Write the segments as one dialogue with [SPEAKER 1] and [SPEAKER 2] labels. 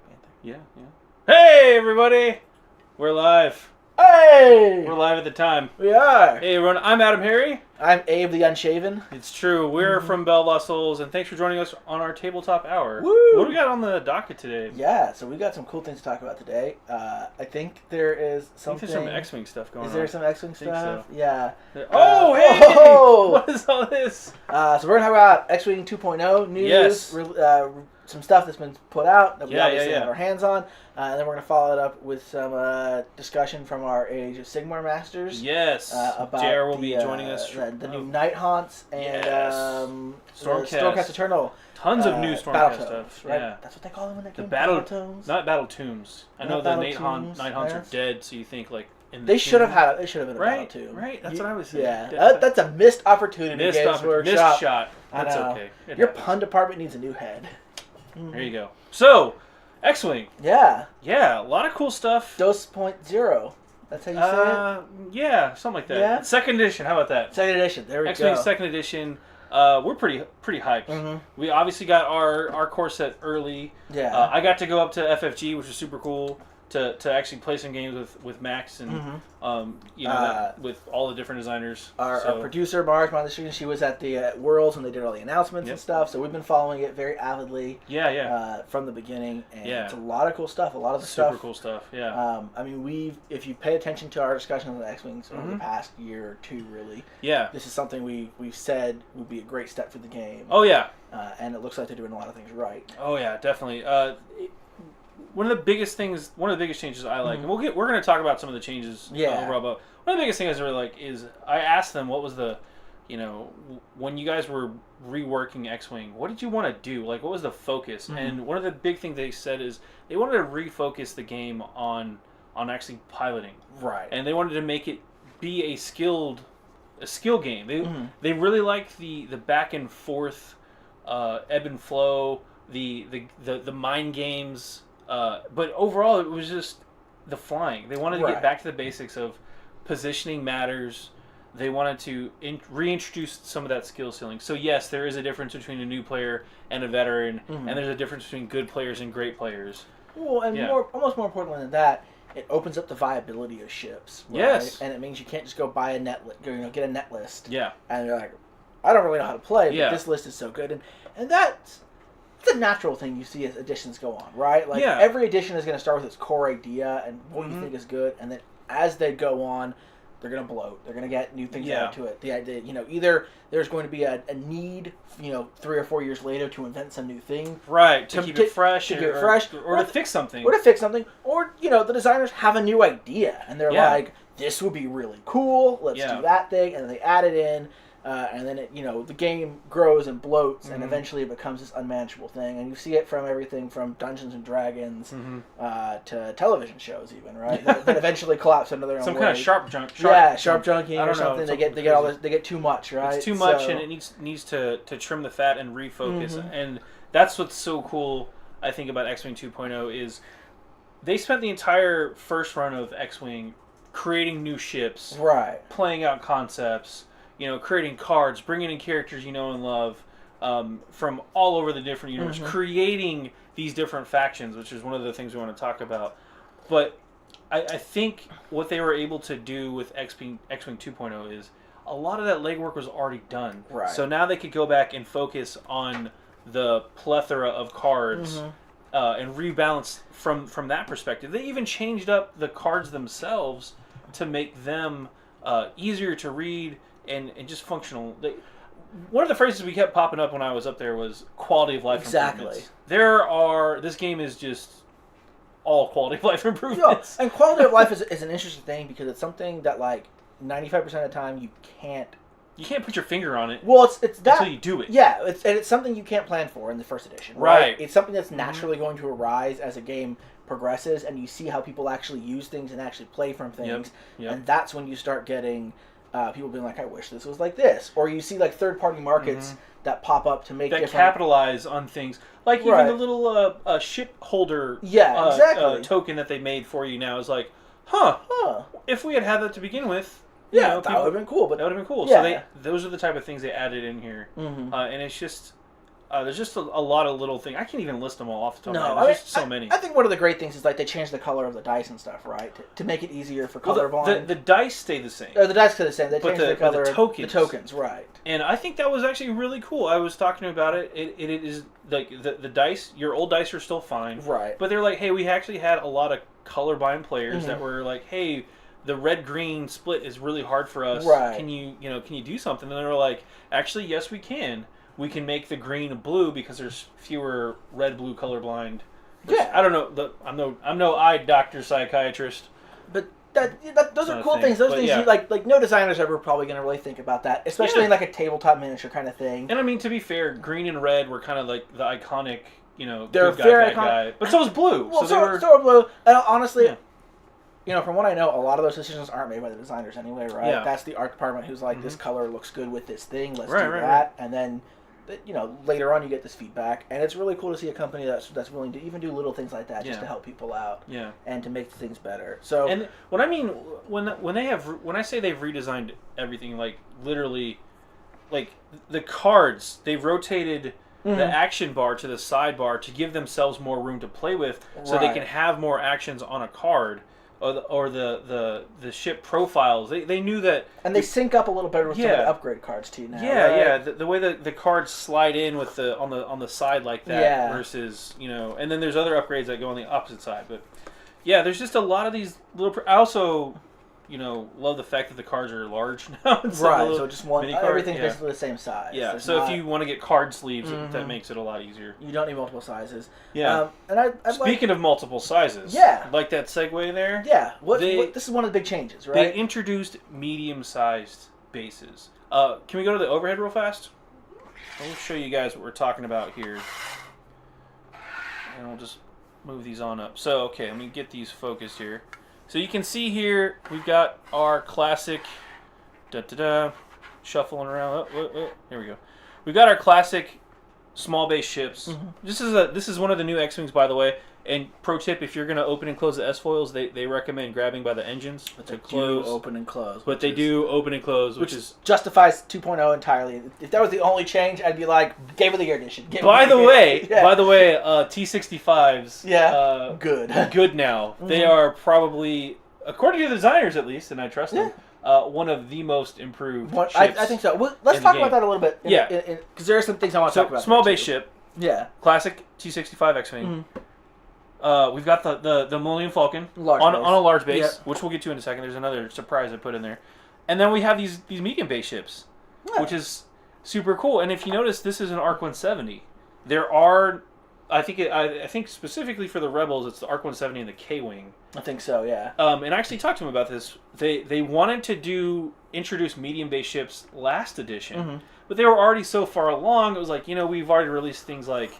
[SPEAKER 1] Black Panther.
[SPEAKER 2] Yeah. Hey, everybody! We're live.
[SPEAKER 1] Hey!
[SPEAKER 2] We're live at the time.
[SPEAKER 1] We are.
[SPEAKER 2] Hey, everyone. I'm Adam Harry.
[SPEAKER 1] I'm Abe the Unshaven.
[SPEAKER 2] It's true. We're from BoLS, and thanks for joining us on our Tabletop Hour.
[SPEAKER 1] Woo!
[SPEAKER 2] What do we got on the docket today?
[SPEAKER 1] Yeah, so we got some cool things to talk about today. I think there is something...
[SPEAKER 2] I think there's some X-Wing stuff going on.
[SPEAKER 1] Is there some X-Wing stuff?
[SPEAKER 2] So.
[SPEAKER 1] Yeah.
[SPEAKER 2] Oh, hey!
[SPEAKER 1] Oh!
[SPEAKER 2] What is all this?
[SPEAKER 1] So we're going to talk about X-Wing 2.0 news.
[SPEAKER 2] Yes.
[SPEAKER 1] Some stuff that's been put out that we
[SPEAKER 2] Yeah,
[SPEAKER 1] obviously
[SPEAKER 2] yeah.
[SPEAKER 1] have our hands on. And then we're going to follow it up with some discussion from our Age of Sigmar Masters.
[SPEAKER 2] Yes.
[SPEAKER 1] About
[SPEAKER 2] JR will be joining us.
[SPEAKER 1] The new Nighthaunts and Stormcast Eternal.
[SPEAKER 2] Tons of new Stormcast stuff.
[SPEAKER 1] Right?
[SPEAKER 2] Yeah.
[SPEAKER 1] That's what they call them in that game?
[SPEAKER 2] Battle
[SPEAKER 1] Tomes?
[SPEAKER 2] Not Battle Tombs. I know the Nighthaunts are dead, so you think like...
[SPEAKER 1] They should have been a
[SPEAKER 2] right,
[SPEAKER 1] Battle Tomb.
[SPEAKER 2] Right, that's what I was saying.
[SPEAKER 1] Yeah, that's a missed opportunity.
[SPEAKER 2] Missed shot. That's okay.
[SPEAKER 1] Your pun department needs a new head.
[SPEAKER 2] There you go. So, X-Wing.
[SPEAKER 1] Yeah.
[SPEAKER 2] Yeah, a lot of cool stuff.
[SPEAKER 1] Dos.0. That's how you say
[SPEAKER 2] it? Yeah, something like that.
[SPEAKER 1] Yeah?
[SPEAKER 2] Second edition, how about that?
[SPEAKER 1] Second edition, there we
[SPEAKER 2] X-Wing
[SPEAKER 1] go.
[SPEAKER 2] second edition. We're pretty hyped.
[SPEAKER 1] Mm-hmm.
[SPEAKER 2] We obviously got our core set early.
[SPEAKER 1] Yeah.
[SPEAKER 2] I got to go up to FFG, which was super cool. To actually play some games with Max and with all the different designers.
[SPEAKER 1] Our producer Mars Mondestrine, she was at the Worlds when they did all the announcements and stuff. So we've been following it very avidly.
[SPEAKER 2] Yeah.
[SPEAKER 1] From the beginning, and
[SPEAKER 2] it's
[SPEAKER 1] a lot of cool stuff. A lot of the
[SPEAKER 2] super cool stuff. Yeah.
[SPEAKER 1] I mean, if you pay attention to our discussion on the X-Wings over the past year or two, really.
[SPEAKER 2] Yeah.
[SPEAKER 1] This is something we've said would be a great step for the game.
[SPEAKER 2] Oh yeah.
[SPEAKER 1] And it looks like they're doing a lot of things right.
[SPEAKER 2] Oh yeah, definitely. One of the biggest changes I like, and we're going to talk about some of the changes overall, but one of the biggest things I really like is I asked them what was the, when you guys were reworking X-Wing, what did you want to do? Like, what was the focus? And one of the big things they said is they wanted to refocus the game on actually piloting.
[SPEAKER 1] Right.
[SPEAKER 2] And they wanted to make it be a skill game. They really liked the back and forth, ebb and flow, the mind games. But overall, it was just the flying. They wanted to get back to the basics of positioning matters. They wanted to reintroduce some of that skill ceiling. So yes, there is a difference between a new player and a veteran, and there's a difference between good players and great players.
[SPEAKER 1] Well, and almost more importantly than that, it opens up the viability of ships. Right?
[SPEAKER 2] Yes,
[SPEAKER 1] and it means you can't just go buy get a net list.
[SPEAKER 2] Yeah,
[SPEAKER 1] and you're like, I don't really know how to play, but this list is so good, and that's. It's a natural thing you see as editions go on, right? Like every edition is going to start with its core idea and what you think is good, and then as they go on, they're going to bloat. They're going to get new things added to it. The idea, either there's going to be a need, 3 or 4 years later to invent some new thing,
[SPEAKER 2] right? To keep it fresh,
[SPEAKER 1] or
[SPEAKER 2] to fix something,
[SPEAKER 1] or the designers have a new idea and they're like, this would be really cool. Let's do that thing, and then they add it in. And then the game grows and bloats, and eventually it becomes this unmanageable thing. And you see it from everything from Dungeons and Dragons to television shows, even that eventually collapse under their own
[SPEAKER 2] some
[SPEAKER 1] weight.
[SPEAKER 2] kind of sharp junking
[SPEAKER 1] or something. They get too much, right?
[SPEAKER 2] It's too much, and it needs to trim the fat and refocus. And that's what's so cool, I think, about X-Wing 2.0 is they spent the entire first run of X-Wing creating new ships, playing out concepts. Creating cards, bringing in characters you know and love from all over the different universe, creating these different factions, which is one of the things we want to talk about. But I think what they were able to do with X-Wing 2.0 is a lot of that legwork was already done.
[SPEAKER 1] Right.
[SPEAKER 2] So now they could go back and focus on the plethora of cards and rebalance from that perspective. They even changed up the cards themselves to make them easier to read, and just functional. One of the phrases we kept popping up when I was up there was quality of life improvements. This game is just all quality of life improvements.
[SPEAKER 1] And quality of life is an interesting thing because it's something that 95% of the time you can't
[SPEAKER 2] put your finger on it.
[SPEAKER 1] Well, it's that
[SPEAKER 2] until you do it.
[SPEAKER 1] Yeah, it's something you can't plan for in the first edition. Right. It's something that's naturally going to arise as a game progresses, and you see how people actually use things and actually play from things, and that's when you start getting people being like, I wish this was like this. Or you see third-party markets that pop up to make
[SPEAKER 2] that capitalize on things. Like even the little ship holder token that they made for you now is like, if we had that to begin with,
[SPEAKER 1] that would have been cool.
[SPEAKER 2] That would have been cool. So those are the type of things they added in here. And it's just, There's just a lot of little things. I can't even list them all off the top of my head. There's just so many.
[SPEAKER 1] I think one of the great things is like they changed the color of the dice and stuff, right? To make it easier for colorblind.
[SPEAKER 2] The dice stay the same.
[SPEAKER 1] The dice stay the same. They changed the color.
[SPEAKER 2] The
[SPEAKER 1] tokens, right?
[SPEAKER 2] And I think that was actually really cool. I was talking about it. It is like the dice. Your old dice are still fine,
[SPEAKER 1] right? But
[SPEAKER 2] they're like, hey, we actually had a lot of colorblind players that were like, hey, the red-green split is really hard for us.
[SPEAKER 1] Right.
[SPEAKER 2] Can you do something? And they're like, actually, yes, we can. We can make the green blue because there's fewer red-blue colorblind.
[SPEAKER 1] Yeah.
[SPEAKER 2] I don't know. I'm no eye doctor psychiatrist.
[SPEAKER 1] But those are cool things. Those things you like no designer's ever probably going to really think about that, especially in like a tabletop miniature kind of thing.
[SPEAKER 2] And I mean, to be fair, green and red were kind of like the iconic,
[SPEAKER 1] they're
[SPEAKER 2] good guy,
[SPEAKER 1] very
[SPEAKER 2] bad guy. But so was blue.
[SPEAKER 1] Well, so were blue. And honestly, from what I know, a lot of those decisions aren't made by the designers anyway, right?
[SPEAKER 2] Yeah.
[SPEAKER 1] That's the art department who's like, this color looks good with this thing. Let's do that.
[SPEAKER 2] Right.
[SPEAKER 1] And then, later on you get this feedback, and it's really cool to see a company that's willing to even do little things like that just to help people out, and to make things better. So,
[SPEAKER 2] and what I mean when I say they've redesigned everything, like literally, like the cards, they've rotated the action bar to the sidebar to give themselves more room to play with, so they can have more actions on a card. Or the ship profiles. They knew that,
[SPEAKER 1] and they sync up a little better with some of the upgrade cards too now.
[SPEAKER 2] Yeah, the way the cards slide in with on the side like that versus and then there's other upgrades that go on the opposite side. But yeah, there's just a lot of these little. I also love the fact that the cards are large now.
[SPEAKER 1] So just everything's basically the same size.
[SPEAKER 2] Yeah, so if you want to get card sleeves, that makes it a lot easier.
[SPEAKER 1] You don't need multiple sizes.
[SPEAKER 2] Yeah.
[SPEAKER 1] And
[SPEAKER 2] Speaking of multiple sizes, like that segue there.
[SPEAKER 1] Yeah, this is one of the big changes, right?
[SPEAKER 2] They introduced medium-sized bases. Can we go to the overhead real fast? I'll show you guys what we're talking about here. And I'll just move these on up. So, okay, let me get these focused here. So you can see here, we've got our classic, shuffling around. Here we go. We've got our classic small base ships. This is one of the new X-Wings, by the way. And pro tip, if you're going to open and close the S-foils, they recommend grabbing by the engines to close.
[SPEAKER 1] Open and close.
[SPEAKER 2] But they do open and close, which
[SPEAKER 1] justifies 2.0 entirely. If that was the only change, I'd be like, Game of the Year edition.
[SPEAKER 2] By the way, T65s. Good now. They are probably, according to the designers at least, and I trust them, one of the most improved ships.
[SPEAKER 1] I think so. Well, let's talk about that a little bit. Because there are some things I want to talk about.
[SPEAKER 2] Small base ship.
[SPEAKER 1] Yeah.
[SPEAKER 2] Classic T65 X-Wing. We've got the Millennium Falcon on a large base, which we'll get to in a second. There's another surprise I put in there. And then we have these medium base ships, which is super cool. And if you notice, this is an ARC 170. There are, I think specifically for the Rebels, it's the ARC 170 and the K-Wing.
[SPEAKER 1] I think so, yeah.
[SPEAKER 2] And I actually talked to them about this. They wanted to introduce medium base ships last edition, but they were already so far along. It was like, we've already released things like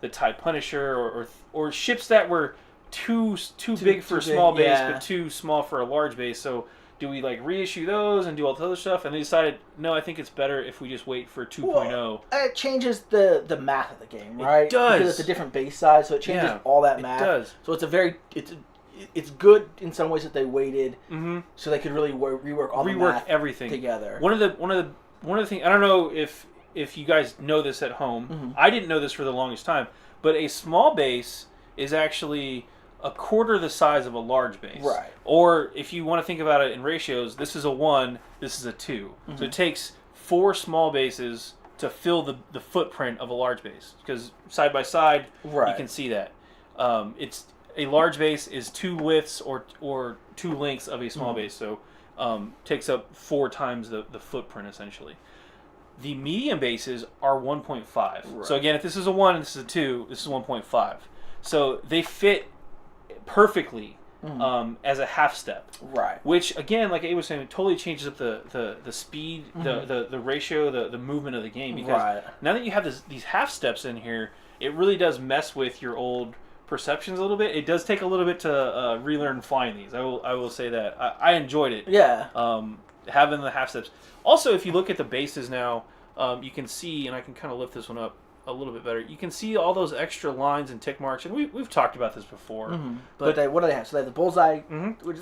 [SPEAKER 2] the TIE Punisher or ships that were too big for a small base, but too small for a large base. So do we reissue those and do all the other stuff? And they decided, no, I think it's better if we just wait for 2.0.
[SPEAKER 1] Well, it changes the math of the game, right?
[SPEAKER 2] It does.
[SPEAKER 1] Because it's a different base size, so it changes all that math.
[SPEAKER 2] It does.
[SPEAKER 1] So it's good in some ways that they waited, so they could really rework all the math
[SPEAKER 2] everything
[SPEAKER 1] together.
[SPEAKER 2] One of the things, I don't know if you guys know this at home. I didn't know this for the longest time, but a small base is actually a quarter the size of a large base.
[SPEAKER 1] Right.
[SPEAKER 2] Or if you want to think about it in ratios, this is a 1, this is a 2. So it takes 4 small bases to fill the footprint of a large base. Because side by side, you can see that. It's a large base is 2 widths or 2 lengths of a small base. So takes up 4 times the footprint, essentially. The medium bases are 1.5. Right. So again, if this is a 1 and this is a 2, this is 1.5. So they fit perfectly as a half step.
[SPEAKER 1] Right.
[SPEAKER 2] Which, again, like A was saying, it totally changes up the speed, the ratio, the movement of the game. Because now that you have these half steps in here, it really does mess with your old perceptions a little bit. It does take a little bit to relearn flying these. I will say that. I enjoyed it.
[SPEAKER 1] Yeah.
[SPEAKER 2] Having the half steps. Also, if you look at the bases now, you can see, and I can kind of lift this one up a little bit better. You can see all those extra lines and tick marks, and we've talked about this before.
[SPEAKER 1] But what do they have? So they have the bullseye.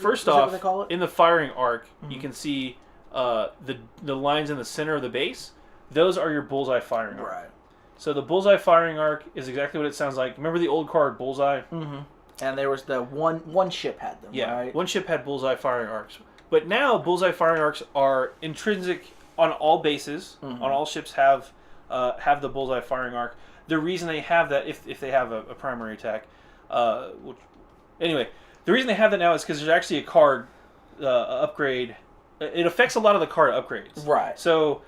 [SPEAKER 2] First off, what they call it? In the firing arc, you can see the lines in the center of the base. Those are your bullseye firing arc.
[SPEAKER 1] Right.
[SPEAKER 2] So the Bullseye firing arc is exactly what it sounds like. Remember the old card Bullseye?
[SPEAKER 1] Mm-hmm. And there was the one ship had them, right?
[SPEAKER 2] One ship had Bullseye firing arcs. But now Bullseye firing arcs are intrinsic on all bases. On all ships have the Bullseye firing arc. The reason they have that, if they have a primary attack, anyway, the reason they have that now is because there's actually a card upgrade. It affects a lot of the card upgrades.
[SPEAKER 1] Right.
[SPEAKER 2] So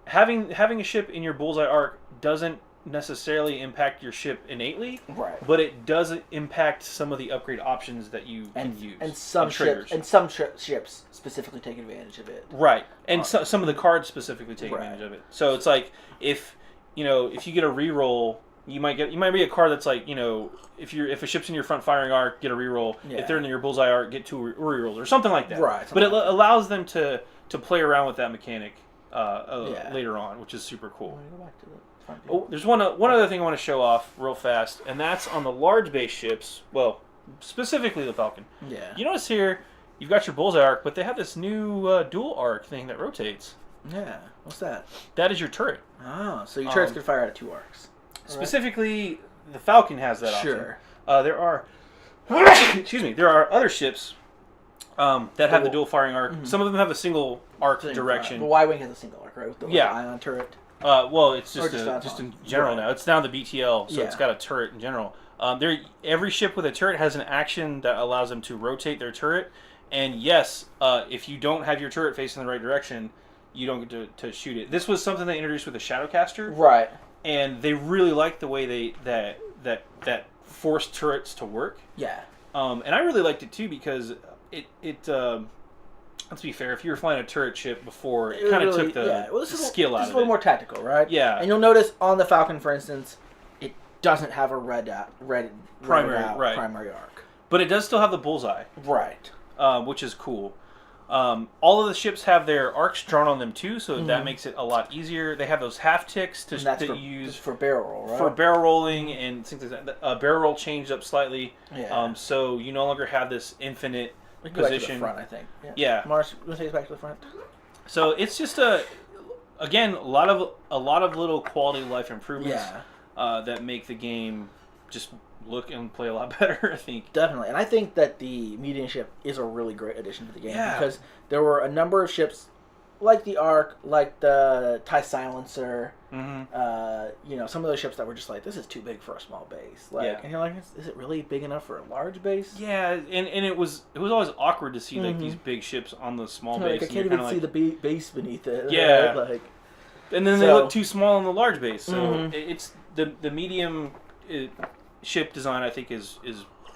[SPEAKER 2] having a ship in your Bullseye arc doesn't necessarily impact your ship innately.
[SPEAKER 1] Right.
[SPEAKER 2] But it does impact some of the upgrade options that you can use.
[SPEAKER 1] And some ships specifically take advantage of it.
[SPEAKER 2] Right. And some of the cards specifically take advantage of it. So it's like if you get a reroll, you might be a card that's like, if a ship's in your front firing arc, get a reroll. Yeah. If they're in your Bullseye arc, get 2 rerolls or something like that.
[SPEAKER 1] Right.
[SPEAKER 2] But it allows them to play around with that mechanic later on, which is super cool. There's one other thing I want to show off real fast, and that's on the large base ships. Well, specifically the Falcon.
[SPEAKER 1] Yeah.
[SPEAKER 2] You notice here, you've got your Bullseye arc, but they have this new dual arc thing that rotates.
[SPEAKER 1] Yeah. What's that?
[SPEAKER 2] That is your turret.
[SPEAKER 1] Oh, so your turrets can fire out of 2 arcs.
[SPEAKER 2] Specifically, the Falcon has that option.
[SPEAKER 1] Sure.
[SPEAKER 2] There are there are other ships that have the dual firing arc. Mm-hmm. Some of them have a single arc direction.
[SPEAKER 1] The Y-Wing has a single arc, right? With the ion turret.
[SPEAKER 2] Well, it's just in general now. It's now the BTL, so it's got a turret in general. Every ship with a turret has an action that allows them to rotate their turret. And yes, if you don't have your turret facing the right direction, you don't get to shoot it. This was something they introduced with the Shadowcaster.
[SPEAKER 1] Right. And
[SPEAKER 2] they really liked the way that forced turrets to work.
[SPEAKER 1] Yeah.
[SPEAKER 2] And I really liked it too because it let's be fair, if you were flying a turret ship before, it kind of took the skill out of it.
[SPEAKER 1] This is a little more tactical, right?
[SPEAKER 2] Yeah.
[SPEAKER 1] And you'll notice on the Falcon, for instance, it doesn't have a red primary arc.
[SPEAKER 2] But it does still have the Bullseye.
[SPEAKER 1] Right.
[SPEAKER 2] Which is cool. All of the ships have their arcs drawn on them too, so that makes it a lot easier. They have those half ticks to use
[SPEAKER 1] for barrel roll, right?
[SPEAKER 2] For barrel rolling and things like that. Barrel roll changed up slightly, so you no longer have this infinite position.
[SPEAKER 1] Back to the front, I think.
[SPEAKER 2] Yeah.
[SPEAKER 1] Mars, you want to take us back to the front?
[SPEAKER 2] So it's just a lot of little quality of life improvements that make the game just look and play a lot better, I think.
[SPEAKER 1] Definitely. And I think that the medium ship is a really great addition to the game because there were a number of ships like the Ark, like the TIE Silencer, some of those ships that were just like, this is too big for a small base. And you're like, is it really big enough for a large base?
[SPEAKER 2] Yeah, and it was always awkward to see like these big ships on the small base.
[SPEAKER 1] I can't even see the base beneath it.
[SPEAKER 2] Yeah.
[SPEAKER 1] Right?
[SPEAKER 2] And then they look too small on the large base. So it's the medium ship design, I think, is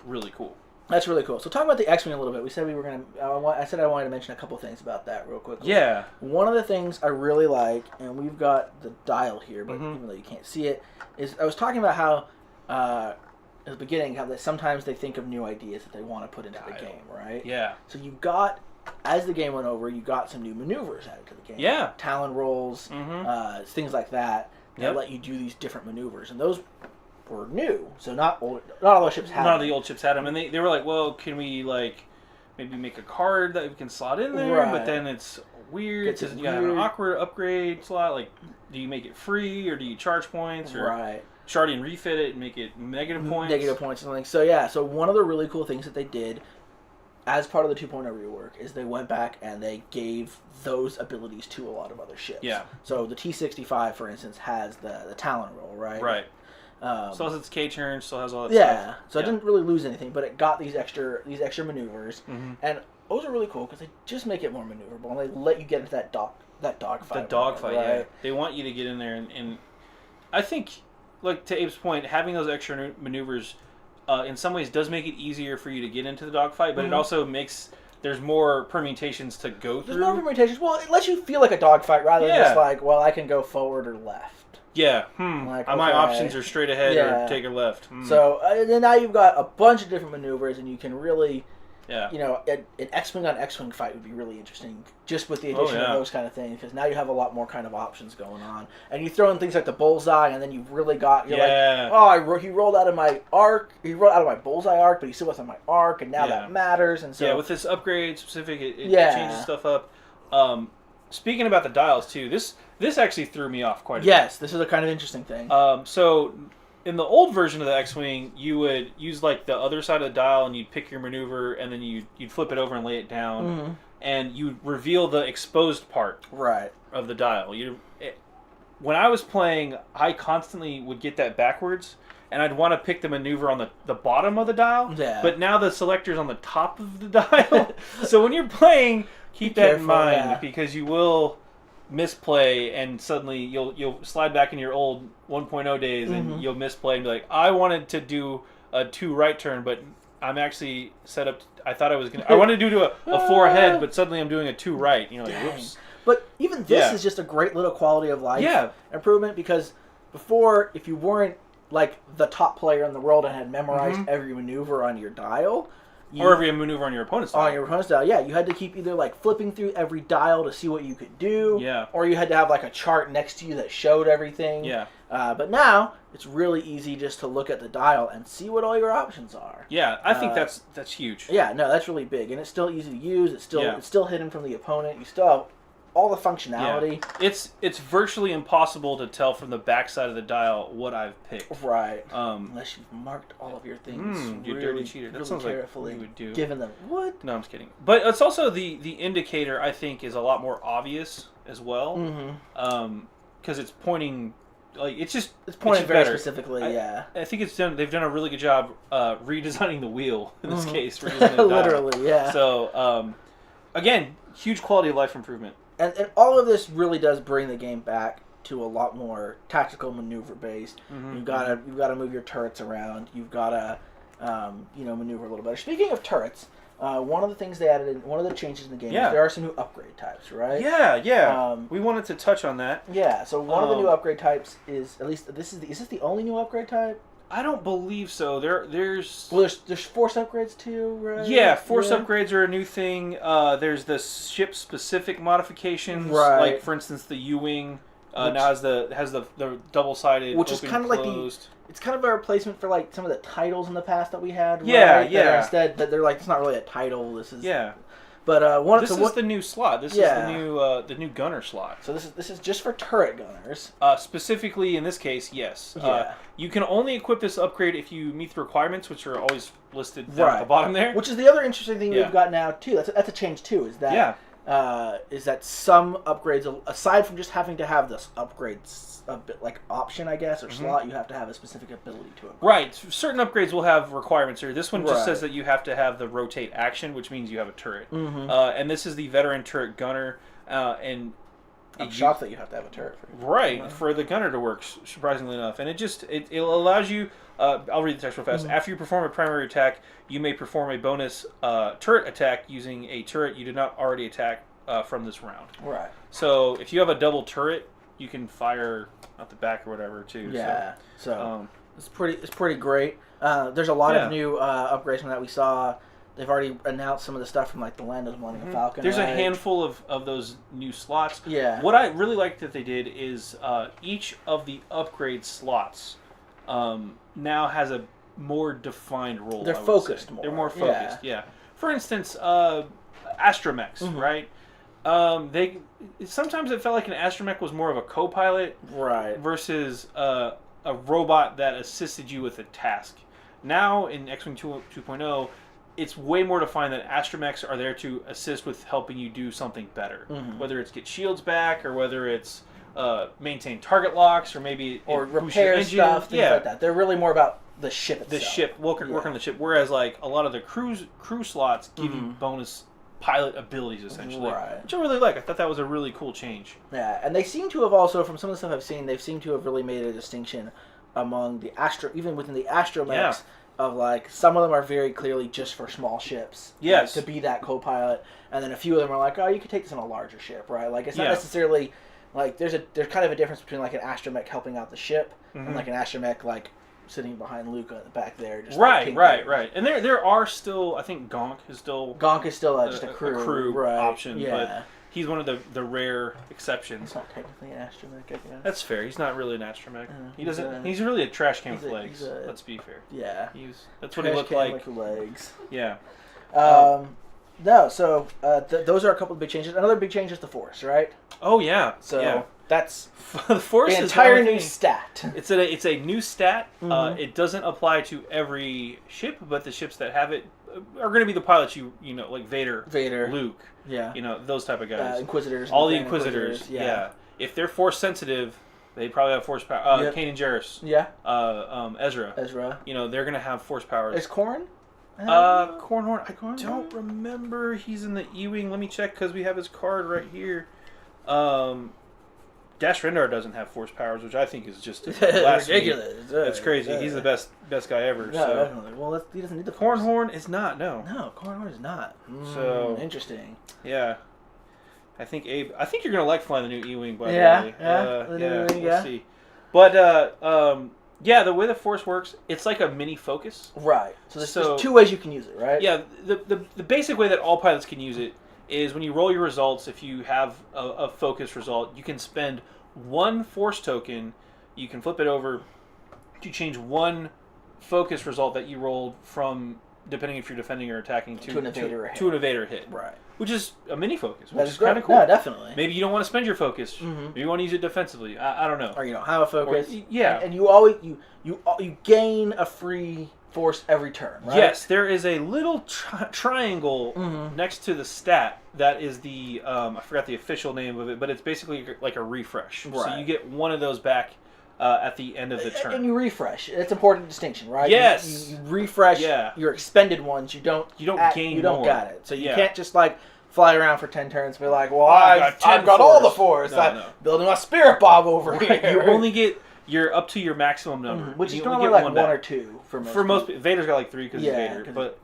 [SPEAKER 2] really cool.
[SPEAKER 1] That's really cool. So talking about the X-Wing a little bit, we said we were going to... I said I wanted to mention a couple things about that real quickly.
[SPEAKER 2] Yeah.
[SPEAKER 1] One of the things I really like, and we've got the dial here, but even though you can't see it, is I was talking about how, at the beginning, how that sometimes they think of new ideas that they want to put into the game, right?
[SPEAKER 2] Yeah.
[SPEAKER 1] So you've got, as the game went over, you got some new maneuvers added to the game.
[SPEAKER 2] Yeah.
[SPEAKER 1] Talon rolls, things like that let you do these different maneuvers. And those were new, so not all the ships had them.
[SPEAKER 2] None of the old ships had them, and they were like, well, can we maybe make a card that we can slot in there? Right. But then it's weird because you have an awkward upgrade slot. Like, do you make it free or do you charge points? Or shard and refit it and make it negative points?
[SPEAKER 1] Negative points and something. So so one of the really cool things that they did as part of the 2.0 rework is they went back and they gave those abilities to a lot of other ships.
[SPEAKER 2] Yeah.
[SPEAKER 1] So the T-65, for instance, has the Talon roll, right?
[SPEAKER 2] Right. Still has its K-turn, still has all that stuff.
[SPEAKER 1] So it didn't really lose anything, but it got these extra maneuvers, and those are really cool because they just make it more maneuverable, and they let you get into that dogfight.
[SPEAKER 2] The dogfight, right? They want you to get in there, and I think, like to Abe's point, having those extra maneuvers, in some ways, does make it easier for you to get into the dogfight, but it also makes there's more permutations to go through.
[SPEAKER 1] There's more permutations. Well, it lets you feel like a dogfight rather than just like, well, I can go forward or left.
[SPEAKER 2] Yeah. My options are straight ahead or take a left.
[SPEAKER 1] So and then now you've got a bunch of different maneuvers, and you can really, an X-Wing on X-Wing fight would be really interesting just with the addition of those kind of things, because now you have a lot more kind of options going on. And you throw in things like the Bullseye, and then you've really got, he rolled out of my arc, he rolled out of my Bullseye arc, but he still was on my arc, and now that matters. And so
[SPEAKER 2] with this upgrade specific, it changes stuff up. speaking about the dials too, this actually threw me off quite a bit.
[SPEAKER 1] Yes, this is a kind of interesting thing.
[SPEAKER 2] So in the old version of the X-Wing, you would use like the other side of the dial and you'd pick your maneuver and then you'd flip it over and lay it down and you'd reveal the exposed part of the dial. When I was playing, I constantly would get that backwards and I'd want to pick the maneuver on the bottom of the dial.
[SPEAKER 1] Yeah.
[SPEAKER 2] But now the selector's on the top of the dial. So when you're playing, keep that in mind because you will misplay and suddenly you'll slide back in your old 1.0 days and you'll misplay and be like, I wanted to do a 2 right turn, but I'm actually set up. I thought I wanted to do a 4 ahead, but suddenly I'm doing a 2 right. You know, like, whoops.
[SPEAKER 1] But even this is just a great little quality of life improvement because before, if you weren't like the top player in the world and had memorized every maneuver on your dial,
[SPEAKER 2] or every maneuver on your opponent's dial.
[SPEAKER 1] On your opponent's dial, yeah. You had to keep either like flipping through every dial to see what you could do, or you had to have like a chart next to you that showed everything.
[SPEAKER 2] Yeah.
[SPEAKER 1] But now it's really easy just to look at the dial and see what all your options are.
[SPEAKER 2] Yeah, I think that's huge.
[SPEAKER 1] Yeah, no, that's really big, and it's still easy to use. It's still hidden from the opponent. You still have all the functionality.
[SPEAKER 2] Yeah. It's virtually impossible to tell from the backside of the dial what I've picked.
[SPEAKER 1] Right. Unless you've marked all of your things.
[SPEAKER 2] You dirty cheater. That sounds
[SPEAKER 1] carefully
[SPEAKER 2] like you would do.
[SPEAKER 1] Given them what?
[SPEAKER 2] No, I'm just kidding. But it's also the indicator. I think is a lot more obvious as well. Because it's pointing. Like it's
[SPEAKER 1] pointing very
[SPEAKER 2] better.
[SPEAKER 1] Specifically.
[SPEAKER 2] I think they've done a really good job redesigning the wheel in this case. Redesigning the
[SPEAKER 1] literally, yeah.
[SPEAKER 2] So again, huge quality of life improvement.
[SPEAKER 1] And all of this really does bring the game back to a lot more tactical maneuver based. You've got to move your turrets around. You've got to maneuver a little better. Speaking of turrets, one of the things they added in one of the changes in the game is there are some new upgrade types, right?
[SPEAKER 2] Yeah. We wanted to touch on that.
[SPEAKER 1] Yeah. So one of the new upgrade types is at least is this the only new upgrade type?
[SPEAKER 2] I don't believe so. There's
[SPEAKER 1] force upgrades too, right?
[SPEAKER 2] Yeah, force upgrades are a new thing. There's the ship specific modifications, like for instance the U-wing now has the double sided,
[SPEAKER 1] which is kind of like it's kind of a replacement for like some of the titles in the past that we had.
[SPEAKER 2] Yeah.
[SPEAKER 1] Instead, that they're like it's not really a title. This is But
[SPEAKER 2] this is the new slot. This is the new gunner slot.
[SPEAKER 1] So this is just for turret gunners.
[SPEAKER 2] Specifically, in this case, yes. You can only equip this upgrade if you meet the requirements, which are always listed down at the bottom there.
[SPEAKER 1] Which is the other interesting thing we've got now too. That's a change too. Is that some upgrades, aside from just having to have this upgrades a bit like option, I guess, or slot, you have to have a specific ability to it.
[SPEAKER 2] Right. Certain upgrades will have requirements here. This one just says that you have to have the rotate action, which means you have a turret. And this is the veteran turret gunner. And
[SPEAKER 1] I'm shocked that you have to have a turret
[SPEAKER 2] for the gunner to work, surprisingly enough. And it allows you, I'll read the text real fast. After you perform a primary attack, you may perform a bonus turret attack using a turret you did not already attack from this round.
[SPEAKER 1] Right.
[SPEAKER 2] So if you have a double turret, you can fire out the back or whatever too.
[SPEAKER 1] Yeah. So it's pretty great. There's a lot of new upgrades from that we saw. They've already announced some of the stuff from like the Land of the Millennium Falcon.
[SPEAKER 2] There's a handful of those new slots.
[SPEAKER 1] Yeah.
[SPEAKER 2] What I really like that they did is each of the upgrade slots now has a more defined role.
[SPEAKER 1] They're focused more.
[SPEAKER 2] They're more focused. Yeah. For instance, astromechs, right? Sometimes it felt like an astromech was more of a co-pilot, versus a robot that assisted you with a task. Now in X-Wing 2.0, it's way more defined that astromechs are there to assist with helping you do something better, whether it's get shields back or whether it's maintain target locks or maybe
[SPEAKER 1] repair stuff, things like that. They're really more about the ship itself.
[SPEAKER 2] The ship, work on the ship. Whereas like a lot of the crew slots give you bonus pilot abilities, essentially, which I really like. I thought that was a really cool change.
[SPEAKER 1] Yeah, and they seem to have also, from some of the stuff I've seen, they seem to have really made a distinction among the even within the astromechs, of like some of them are very clearly just for small ships, like, to be that co-pilot, and then a few of them are like, oh, you could take this on a larger ship, right? Like it's not necessarily like there's kind of a difference between like an astromech helping out the ship and like an astromech like sitting behind Luke at the back there. Just
[SPEAKER 2] right. And there are still, I think Gonk is still
[SPEAKER 1] just a crew
[SPEAKER 2] option, but he's one of the rare exceptions.
[SPEAKER 1] He's not technically an astromech, I guess.
[SPEAKER 2] That's fair. He's not really an astromech. He's really a trash can with legs. Let's be fair.
[SPEAKER 1] Yeah.
[SPEAKER 2] That's what he looked like.
[SPEAKER 1] With legs.
[SPEAKER 2] Yeah.
[SPEAKER 1] No, so those are a couple of big changes. Another big change is the Force, right?
[SPEAKER 2] Oh yeah.
[SPEAKER 1] So that's
[SPEAKER 2] the Force
[SPEAKER 1] an
[SPEAKER 2] is
[SPEAKER 1] entire new stat.
[SPEAKER 2] It's a new stat. It doesn't apply to every ship, but the ships that have it are going to be the pilots. You know, like Vader, Luke.
[SPEAKER 1] Yeah.
[SPEAKER 2] You know, those type of guys.
[SPEAKER 1] Inquisitors.
[SPEAKER 2] All the Inquisitors. Yeah. If they're Force sensitive, they probably have Force power.
[SPEAKER 1] Yep.
[SPEAKER 2] Kanan Jarrus.
[SPEAKER 1] Yeah.
[SPEAKER 2] Ezra. You know, they're going to have Force powers.
[SPEAKER 1] Is Corran?
[SPEAKER 2] Cornhorn. I don't remember. He's in the E-Wing. Let me check because we have his card right here. Dash Rendar doesn't have Force powers, which I think is just
[SPEAKER 1] ridiculous.
[SPEAKER 2] It's crazy. He's the best guy ever.
[SPEAKER 1] No,
[SPEAKER 2] so.
[SPEAKER 1] definitely. Well, he doesn't need the Force.
[SPEAKER 2] Cornhorn is not. No,
[SPEAKER 1] Cornhorn is not.
[SPEAKER 2] So
[SPEAKER 1] interesting.
[SPEAKER 2] Yeah, I think Abe. I think you're gonna like flying the new E-Wing. By the way. We'll see. But the way the Force works, it's like a mini focus.
[SPEAKER 1] Right. So there's two ways you can use it, right?
[SPEAKER 2] Yeah. The basic way that all pilots can use it is when you roll your results, if you have a focus result, you can spend one Force token, you can flip it over to change one focus result that you rolled from, depending if you're defending or attacking, to an evader hit.
[SPEAKER 1] Right.
[SPEAKER 2] Which is a mini focus, which is kind of cool.
[SPEAKER 1] No, definitely.
[SPEAKER 2] Maybe you don't want to spend your focus. Maybe you want to use it defensively. I don't know.
[SPEAKER 1] Or you don't have a focus.
[SPEAKER 2] And
[SPEAKER 1] you always you gain a free Force every turn, right?
[SPEAKER 2] Yes, there is a little triangle next to the stat that is the I forgot the official name of it, but it's basically like a refresh. Right. So you get one of those back at the end of the turn.
[SPEAKER 1] And you refresh. It's an important distinction, right?
[SPEAKER 2] Yes.
[SPEAKER 1] You refresh your expended ones. You don't
[SPEAKER 2] gain
[SPEAKER 1] You don't
[SPEAKER 2] more.
[SPEAKER 1] got it. So you can't just like fly around for 10 turns and be like, well, I've got all the Force. I'm building my Spirit Bomb over here.
[SPEAKER 2] You only get... You're up to your maximum number,
[SPEAKER 1] which is normally like one or two for most.
[SPEAKER 2] Vader's got like 3 because he's Vader. But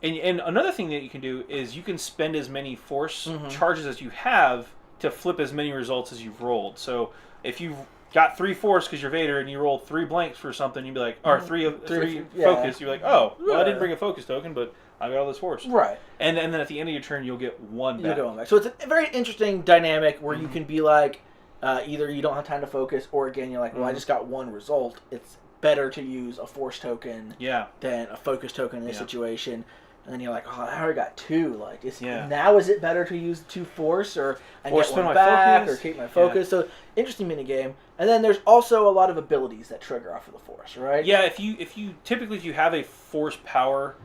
[SPEAKER 2] and another thing that you can do is you can spend as many Force charges as you have to flip as many results as you've rolled. So if you've got 3 Force because you're Vader and you roll 3 blanks for something, you'd be like, or three focus. You're like, oh, well, I didn't bring a focus token, but I got all this Force.
[SPEAKER 1] Right.
[SPEAKER 2] And then at the end of your turn, you'll get one back.
[SPEAKER 1] You'll get one back. So it's a very interesting dynamic where you can be like. Either you don't have time to focus, or again, you're like, well, I just got one result. It's better to use a Force token than a focus token in this situation. And then you're like, oh, I already got 2. Like, now is it better to use 2 Force or get one back or keep my focus? So interesting mini game. And then there's also a lot of abilities that trigger off of the Force, right?
[SPEAKER 2] Yeah, if you have a Force power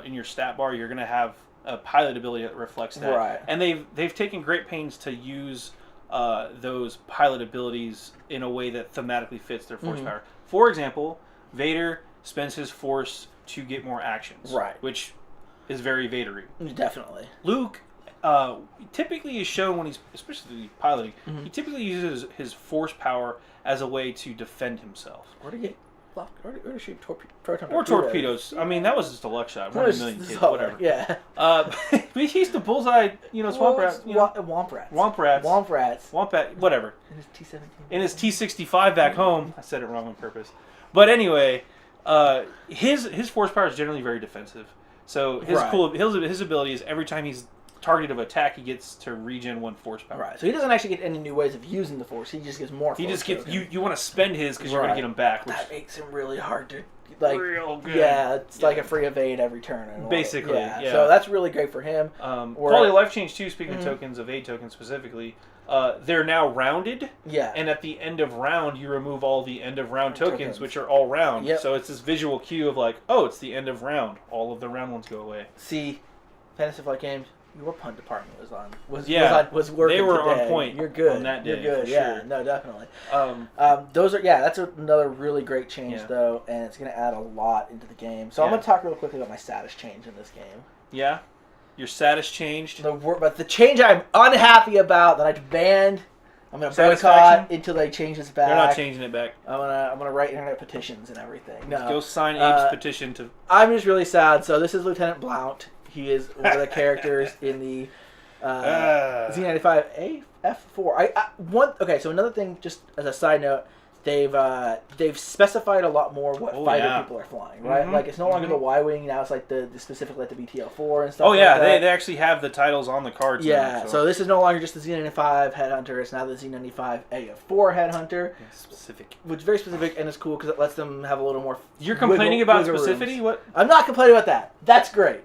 [SPEAKER 2] in your stat bar, you're going to have a pilot ability that reflects that.
[SPEAKER 1] Right.
[SPEAKER 2] And they've taken great pains to use those pilot abilities in a way that thematically fits their Force power. For example, Vader spends his Force to get more actions,
[SPEAKER 1] right?
[SPEAKER 2] Which is very Vadery.
[SPEAKER 1] Definitely.
[SPEAKER 2] Luke typically is shown when he's, especially piloting, he typically uses his Force power as a way to defend himself.
[SPEAKER 1] Or to shoot proton
[SPEAKER 2] torpedoes. I mean, that was just a luck shot. 1 in a million kids, whatever.
[SPEAKER 1] Yeah.
[SPEAKER 2] But he used to bullseye, swamp rats.
[SPEAKER 1] Womp rats.
[SPEAKER 2] Whatever.
[SPEAKER 1] In his T-17.
[SPEAKER 2] In his T-65 back home. I said it wrong on purpose. But anyway, his Force power is generally very defensive. So his ability is every time he's target of attack, he gets to regen 1 Force power.
[SPEAKER 1] Right. So he doesn't actually get any new ways of using the Force. He just gets more.
[SPEAKER 2] He just gets you want to spend his because you're going to get him back. Which
[SPEAKER 1] that makes him really hard to
[SPEAKER 2] real good.
[SPEAKER 1] Yeah, it's like a free evade every turn.
[SPEAKER 2] Basically, yeah.
[SPEAKER 1] So that's really great for him.
[SPEAKER 2] Quality of life change too. Speaking of tokens, evade tokens specifically, they're now rounded.
[SPEAKER 1] Yeah.
[SPEAKER 2] And at the end of round, you remove all the end of round tokens, which are all round.
[SPEAKER 1] Yep.
[SPEAKER 2] So it's this visual cue of like, oh, it's the end of round. All of the round ones go away.
[SPEAKER 1] See, Fantasy Flight Games. Your punt department was working.
[SPEAKER 2] They were
[SPEAKER 1] today.
[SPEAKER 2] on point.
[SPEAKER 1] You're good.
[SPEAKER 2] On that day,
[SPEAKER 1] You're good.
[SPEAKER 2] For
[SPEAKER 1] yeah.
[SPEAKER 2] Sure.
[SPEAKER 1] No, definitely. That's another really great change though, and it's going to add a lot into the game. So I'm going to talk real quickly about my status change in this game.
[SPEAKER 2] Yeah, your status changed.
[SPEAKER 1] But the change I'm unhappy about that I banned. I'm going to boycott until they change this back.
[SPEAKER 2] They're not changing it back.
[SPEAKER 1] I'm gonna write internet petitions and everything. No.
[SPEAKER 2] Go sign Abe's petition to.
[SPEAKER 1] I'm just really sad. So this is Lieutenant Blount. He is one of the characters in the Z95 F4. So another thing, just as a side note, they've specified a lot more what fighter people are flying, right? Like it's no longer the Y-wing now; it's like the specific like the BTL4 and stuff.
[SPEAKER 2] Oh yeah,
[SPEAKER 1] like that.
[SPEAKER 2] they actually have the titles on the cards.
[SPEAKER 1] Yeah,
[SPEAKER 2] now,
[SPEAKER 1] so this is no longer just the Z95 Headhunter; it's now the Z95 AF4 Headhunter.
[SPEAKER 2] Yeah, specific,
[SPEAKER 1] which is very specific and it's cool because it lets them have a little more.
[SPEAKER 2] You're complaining about specificity? What?
[SPEAKER 1] I'm not complaining about that. That's great.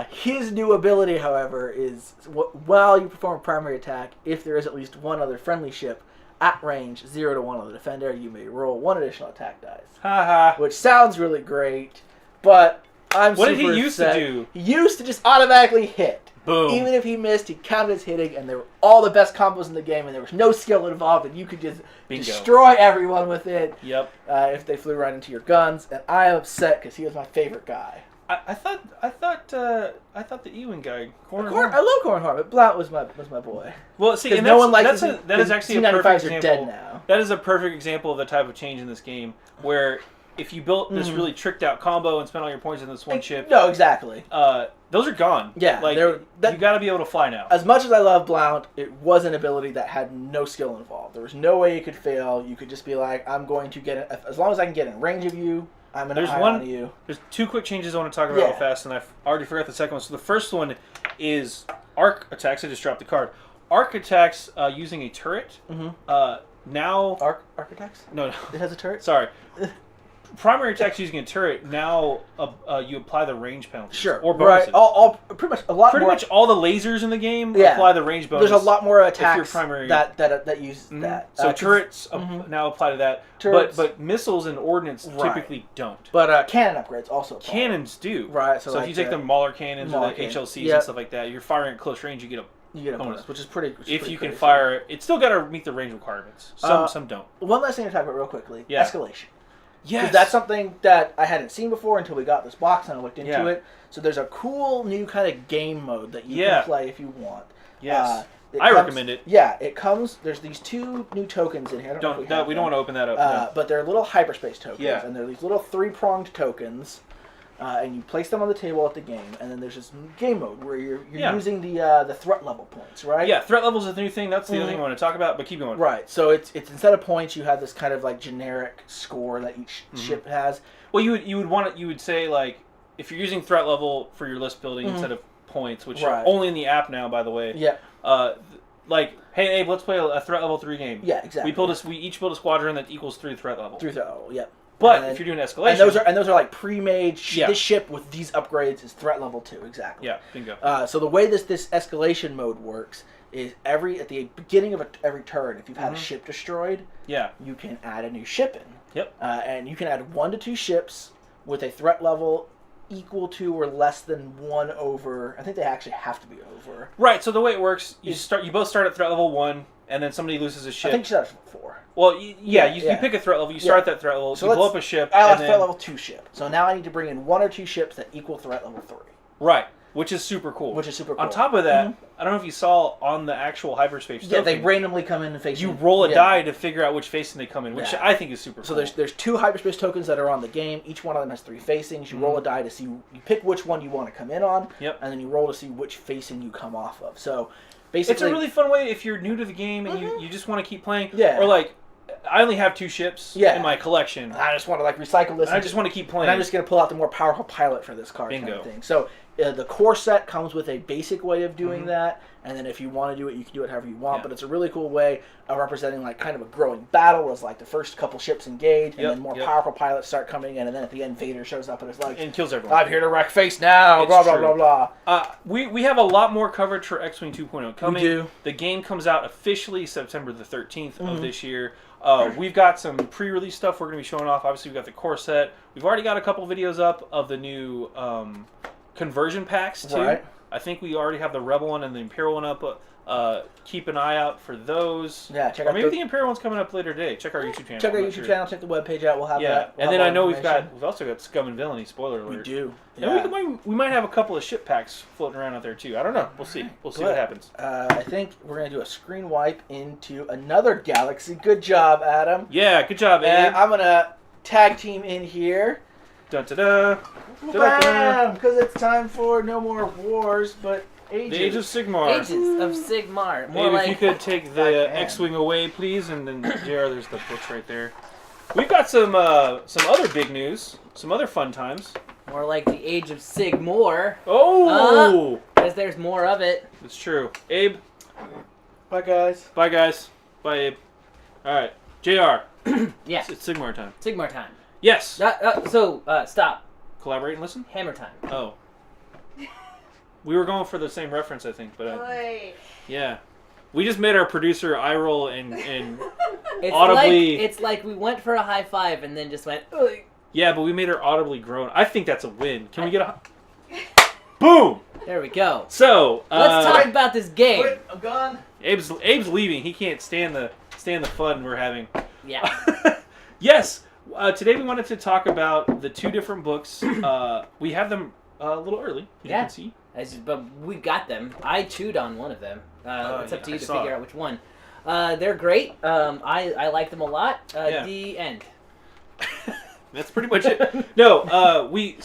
[SPEAKER 1] His new ability, however, is while you perform a primary attack, if there is at least one other friendly ship at range 0 to 1 on the defender, you may roll 1 additional attack dice. Which sounds really great, but what did he used to do? He used to just automatically hit.
[SPEAKER 2] Boom.
[SPEAKER 1] Even if he missed, he counted as hitting, and they were all the best combos in the game, and there was no skill involved, and you could just destroy everyone with it.
[SPEAKER 2] Yep.
[SPEAKER 1] If they flew right into your guns, and I am upset because he was my favorite guy.
[SPEAKER 2] I thought the Ewing guy.
[SPEAKER 1] I love Cornhorn, but Blount was my boy.
[SPEAKER 2] Well, see, and
[SPEAKER 1] no one likes
[SPEAKER 2] that is actually a perfect example. Dead now. That is a perfect example of the type of change in this game where if you built this really tricked out combo and spent all your points in this one chip,
[SPEAKER 1] no, exactly.
[SPEAKER 2] Those are gone.
[SPEAKER 1] Yeah,
[SPEAKER 2] like you got to be able to fly now.
[SPEAKER 1] As much as I love Blount, it was an ability that had no skill involved. There was no way you could fail. You could just be like, I'm going to get it as long as I can get in range of you. I'm going to eye on you.
[SPEAKER 2] There's 2 quick changes I want to talk about real fast, and I've already forgot the second one. So the first one is arc attacks. I just dropped the card. Arc attacks using a turret. Now
[SPEAKER 1] arc attacks?
[SPEAKER 2] No,
[SPEAKER 1] it has a turret.
[SPEAKER 2] Sorry. Primary attacks using a turret, now you apply the range penalty.
[SPEAKER 1] Sure.
[SPEAKER 2] Or bonuses.
[SPEAKER 1] Right. Pretty much all
[SPEAKER 2] the lasers in the game apply the range bonus.
[SPEAKER 1] There's a lot more attacks that use that.
[SPEAKER 2] So turrets now apply to that. But missiles and ordnance typically don't.
[SPEAKER 1] But cannon upgrades also apply.
[SPEAKER 2] Cannons do.
[SPEAKER 1] Right.
[SPEAKER 2] So if you take the Mauler cannons or the HLCs and stuff like that, you're firing at close range, you get a bonus,
[SPEAKER 1] which is pretty.
[SPEAKER 2] If you can fire, it's still got to meet the range requirements. Some don't.
[SPEAKER 1] One last thing to talk about real quickly.
[SPEAKER 2] Yeah.
[SPEAKER 1] Escalation.
[SPEAKER 2] Yes.
[SPEAKER 1] Because that's something that I hadn't seen before until we got this box and I looked into it. So there's a cool new kind of game mode that you can play if you want.
[SPEAKER 2] Yes. I recommend it.
[SPEAKER 1] Yeah, it comes. There's these 2 new tokens in here.
[SPEAKER 2] We don't want to open that up.
[SPEAKER 1] But they're little hyperspace tokens, and they're these little 3-pronged tokens. And you place them on the table at the game, and then there's this game mode where you're using the threat level points, right?
[SPEAKER 2] Yeah, threat level is the new thing. That's the other thing I want to talk about, but keep going.
[SPEAKER 1] Right, so it's instead of points, you have this kind of like generic score that each ship has.
[SPEAKER 2] Well, you would say like if you're using threat level for your list building instead of points, which are only in the app now, by the way.
[SPEAKER 1] Yeah.
[SPEAKER 2] Like, hey Abe, let's play a threat level 3 game.
[SPEAKER 1] Yeah, exactly.
[SPEAKER 2] We each build a squadron that equals 3 threat level.
[SPEAKER 1] 3 threat level, yeah.
[SPEAKER 2] But if you're doing escalation,
[SPEAKER 1] and those are like pre-made. This ship with these upgrades is threat level 2, exactly.
[SPEAKER 2] Yeah, bingo.
[SPEAKER 1] So the way this escalation mode works is at the beginning of every turn, if you've had a ship destroyed, you can add a new ship in.
[SPEAKER 2] Yep.
[SPEAKER 1] And you can add 1 to 2 ships with a threat level equal to or less than 1 over. I think they actually have to be over.
[SPEAKER 2] Right. So the way it works, you both start at threat level 1, and then somebody loses a ship.
[SPEAKER 1] I think you start at 4.
[SPEAKER 2] Well, you pick a threat level. You start at that threat level. So you blow up a ship.
[SPEAKER 1] I have threat level 2 ship. So now I need to bring in 1 or 2 ships that equal threat level 3.
[SPEAKER 2] Right. Which is super cool. On top of that, I don't know if you saw on the actual hyperspace token.
[SPEAKER 1] Yeah, they randomly come in and face
[SPEAKER 2] you. Roll a die to figure out which facing they come in, which I think is super cool.
[SPEAKER 1] So there's 2 hyperspace tokens that are on the game. Each one of them has 3 facings. You roll a die to see, you pick which one you want to come in on, and then you roll to see which facing you come off of. So basically,
[SPEAKER 2] it's a really fun way if you're new to the game and you just want to keep playing.
[SPEAKER 1] Yeah.
[SPEAKER 2] Or like, I only have 2 ships in my collection.
[SPEAKER 1] I just want to like recycle this.
[SPEAKER 2] I just want to keep playing.
[SPEAKER 1] And I'm just going to pull out the more powerful pilot for this card.
[SPEAKER 2] Bingo.
[SPEAKER 1] Kind of thing. So the core set comes with a basic way of doing that, and then if you want to do it, you can do it however you want. But it's a really cool way of representing like kind of a growing battle, where it's like the first couple ships engage, and then more powerful pilots start coming in, and then at the end Vader shows up and it's like
[SPEAKER 2] and kills everyone.
[SPEAKER 1] I'm here to wreck face now.
[SPEAKER 2] It's
[SPEAKER 1] blah blah blah blah.
[SPEAKER 2] We have a lot more coverage for X-Wing 2.0 coming.
[SPEAKER 1] We do.
[SPEAKER 2] The game comes out officially September the 13th of this year. We've got some pre-release stuff we're going to be showing off. Obviously, we've got the core set. We've already got a couple videos up of the new conversion packs, too.
[SPEAKER 1] Right.
[SPEAKER 2] I think we already have the Rebel one and the Imperial one up. Keep an eye out for those.
[SPEAKER 1] Yeah, check out
[SPEAKER 2] maybe the Imperial one's coming up later today. Check our YouTube channel.
[SPEAKER 1] Check our YouTube channel. Check the webpage out. We'll have that.
[SPEAKER 2] And then I know we've also got Scum and Villainy. Spoiler alert.
[SPEAKER 1] We do.
[SPEAKER 2] And we might have a couple of ship packs floating around out there too. I don't know. We'll see. We'll see what happens.
[SPEAKER 1] I think we're gonna do a screen wipe into another galaxy. Good job, Adam.
[SPEAKER 2] Yeah, good job, Abe.
[SPEAKER 1] And I'm gonna tag team in here.
[SPEAKER 2] Dun da da.
[SPEAKER 1] Because it's time for no more wars, but ages.
[SPEAKER 2] The Age of Sigmar.
[SPEAKER 3] Ages of Sigmar.
[SPEAKER 2] More like, if you could take the X-Wing away, please, and then JR, there's the books right there. We've got some other big news, some other fun times.
[SPEAKER 3] More like the Age of Sigmar.
[SPEAKER 2] Oh!
[SPEAKER 3] Because there's more of it.
[SPEAKER 2] It's true. Abe.
[SPEAKER 1] Bye, guys.
[SPEAKER 2] Bye, guys. Bye, Abe. All right. JR.
[SPEAKER 3] Yes.
[SPEAKER 2] It's Sigmar time.
[SPEAKER 3] Sigmar time.
[SPEAKER 2] Yes.
[SPEAKER 3] So, stop.
[SPEAKER 2] Collaborate and listen?
[SPEAKER 3] Hammer time.
[SPEAKER 2] Oh. We were going for the same reference, I think, but yeah. We just made our producer eye roll and audibly...
[SPEAKER 3] It's like we went for a high five and then just went... Ugh.
[SPEAKER 2] Yeah, but we made her audibly groan. I think that's a win. Can we get a... Boom!
[SPEAKER 3] There we go.
[SPEAKER 2] So...
[SPEAKER 3] let's talk about this game.
[SPEAKER 1] Wait, I'm gone.
[SPEAKER 2] Abe's leaving. He can't stand the fun we're having.
[SPEAKER 3] Yeah.
[SPEAKER 2] Yes! Today we wanted to talk about the 2 different books. We have them a little early, as you can see.
[SPEAKER 3] But we got them. I chewed on one of them. It's up to you to figure out which one. They're great. I like them a lot. The end.
[SPEAKER 2] That's pretty much it. No, we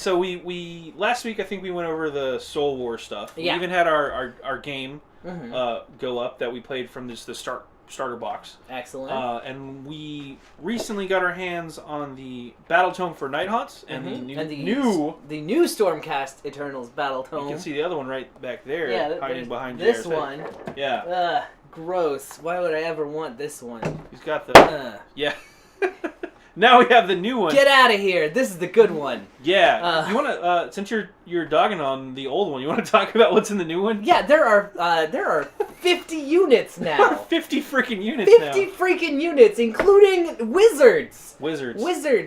[SPEAKER 2] last week I think we went over the Soul War stuff. We even had our game go up that we played from the starter box.
[SPEAKER 3] Excellent.
[SPEAKER 2] And we recently got our hands on the Battle Tome for Nighthaunts and
[SPEAKER 3] the new Stormcast Eternals Battle Tome.
[SPEAKER 2] You can see the other one right back there, hiding behind
[SPEAKER 3] this one.
[SPEAKER 2] Yeah.
[SPEAKER 3] Gross. Why would I ever want this one?
[SPEAKER 2] He's got the yeah. Now we have the new one.
[SPEAKER 3] Get out of here! This is the good one.
[SPEAKER 2] Yeah. You want to since you're dogging on the old one, you want to talk about what's in the new one?
[SPEAKER 3] Yeah, there are 50 units now.
[SPEAKER 2] 50 freaking units
[SPEAKER 3] 50 freaking units, including wizards.
[SPEAKER 2] Wizards,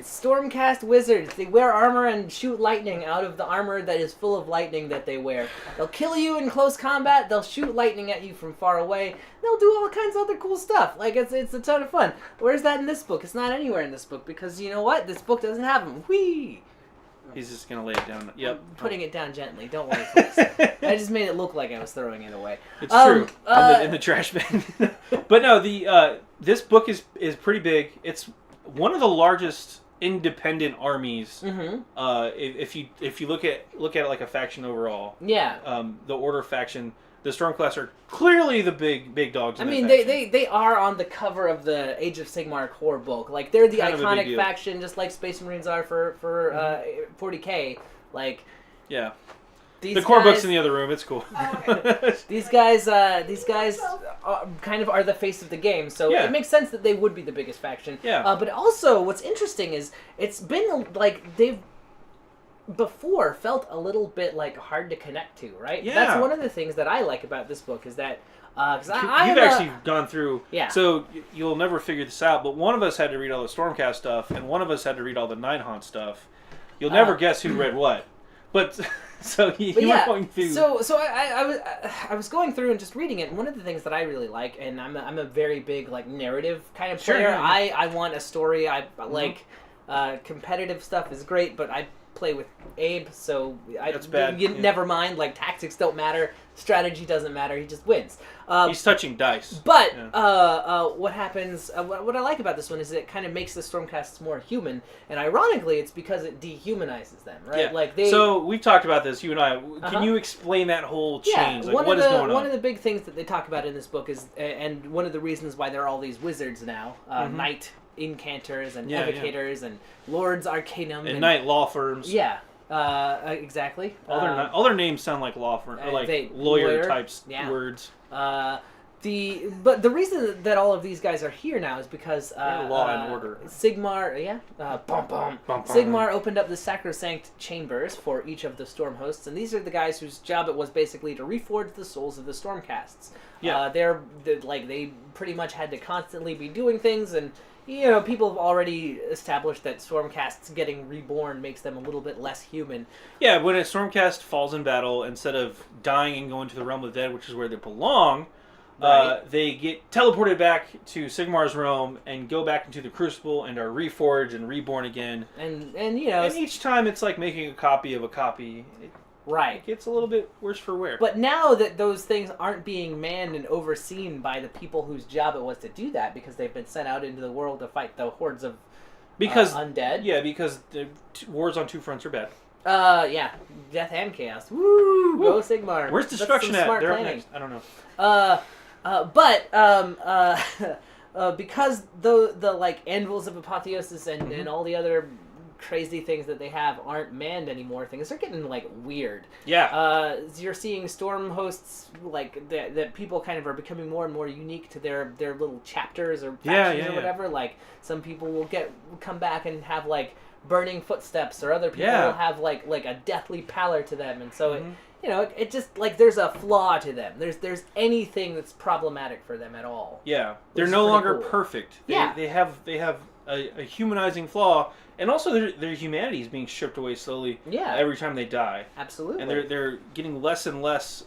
[SPEAKER 3] Stormcast wizards. They wear armor and shoot lightning out of the armor that is full of lightning that they wear. They'll kill you in close combat. They'll shoot lightning at you from far away. They'll do all kinds of other cool stuff. Like, it's a ton of fun. Where's that in this book? It's not anywhere in this book because you know what? This book doesn't have them. Whee!
[SPEAKER 2] He's just going to lay it down. Yep.
[SPEAKER 3] I'm putting it down gently. Don't worry, folks. I just made it look like I was throwing it away.
[SPEAKER 2] It's true. In the trash bin. But no, this book is pretty big. It's one of the largest independent armies. If you look at it like a faction overall.
[SPEAKER 3] Yeah.
[SPEAKER 2] The Order faction, the Stormcast are clearly the big dogs.
[SPEAKER 3] I mean, they are on the cover of the Age of Sigmar core book. Like, they're the kind iconic faction, just like Space Marines are for 40K. Like,
[SPEAKER 2] yeah. The core book's in the other room. It's cool.
[SPEAKER 3] These guys kind of are the face of the game, so it makes sense that they would be the biggest faction.
[SPEAKER 2] Yeah.
[SPEAKER 3] But also, what's interesting is it's been like they've before felt a little bit like hard to connect to, right?
[SPEAKER 2] Yeah.
[SPEAKER 3] That's one of the things that I like about this book is that because
[SPEAKER 2] you've actually gone through.
[SPEAKER 3] Yeah.
[SPEAKER 2] So you'll never figure this out, but one of us had to read all the Stormcast stuff, and one of us had to read all the Nighthaunts stuff. You'll never guess who read what, but. So you were going through.
[SPEAKER 3] So I was going through and just reading it, and one of the things that I really like, and I'm a very big like narrative kind of player.
[SPEAKER 2] Sure.
[SPEAKER 3] I want a story. I like competitive stuff is great, but I play with Abe, so
[SPEAKER 2] that's bad.
[SPEAKER 3] Never mind. Like tactics don't matter, strategy doesn't matter. He just wins.
[SPEAKER 2] He's touching dice.
[SPEAKER 3] But what happens? What I like about this one is it kind of makes the Stormcasts more human, and ironically, it's because it dehumanizes them, right?
[SPEAKER 2] Yeah.
[SPEAKER 3] Like
[SPEAKER 2] So we've talked about this, you and I. Can you explain that whole change? Like, what is going on?
[SPEAKER 3] One of the big things that they talk about in this book is, and one of the reasons why there are all these wizards now, knight incanters and evocators and lords arcanum
[SPEAKER 2] and knight law firms.
[SPEAKER 3] Yeah. Exactly.
[SPEAKER 2] All their names sound like law firm or like lawyer types words.
[SPEAKER 3] But the reason that all of these guys are here now is because
[SPEAKER 2] law and order.
[SPEAKER 3] Sigmar, Sigmar opened up the sacrosanct chambers for each of the storm hosts, and these are the guys whose job it was basically to reforge the souls of the Stormcasts.
[SPEAKER 2] Yeah,
[SPEAKER 3] they pretty much had to constantly be doing things, and you know, people have already established that Stormcasts getting reborn makes them a little bit less human.
[SPEAKER 2] Yeah, when a Stormcast falls in battle, instead of dying and going to the realm of the dead, which is where they belong, they get teleported back to Sigmar's realm and go back into the Crucible and are reforged and reborn again.
[SPEAKER 3] And you know,
[SPEAKER 2] and each time it's like making a copy of a copy. It gets a little bit worse for wear.
[SPEAKER 3] But now that those things aren't being manned and overseen by the people whose job it was to do that, because they've been sent out into the world to fight the hordes of undead.
[SPEAKER 2] Yeah, because the wars on two fronts are bad.
[SPEAKER 3] Death and chaos. Woo! Go Sigmar.
[SPEAKER 2] Where's destruction at? They're
[SPEAKER 3] planning.
[SPEAKER 2] next. I don't know.
[SPEAKER 3] Because the like anvils of apotheosis and all the other crazy things that they have aren't manned anymore, things are getting like weird.
[SPEAKER 2] Yeah.
[SPEAKER 3] You're seeing storm hosts like that people kind of are becoming more and more unique to their little chapters or factions or whatever. Like some people will come back and have like burning footsteps, or other people will have like a deathly pallor to them, and so it just like there's a flaw to them. There's anything that's problematic for them at all.
[SPEAKER 2] Yeah, they're no longer perfect. They have a humanizing flaw, and also their humanity is being stripped away slowly.
[SPEAKER 3] Yeah.
[SPEAKER 2] Every time they die.
[SPEAKER 3] Absolutely.
[SPEAKER 2] And they're getting less and less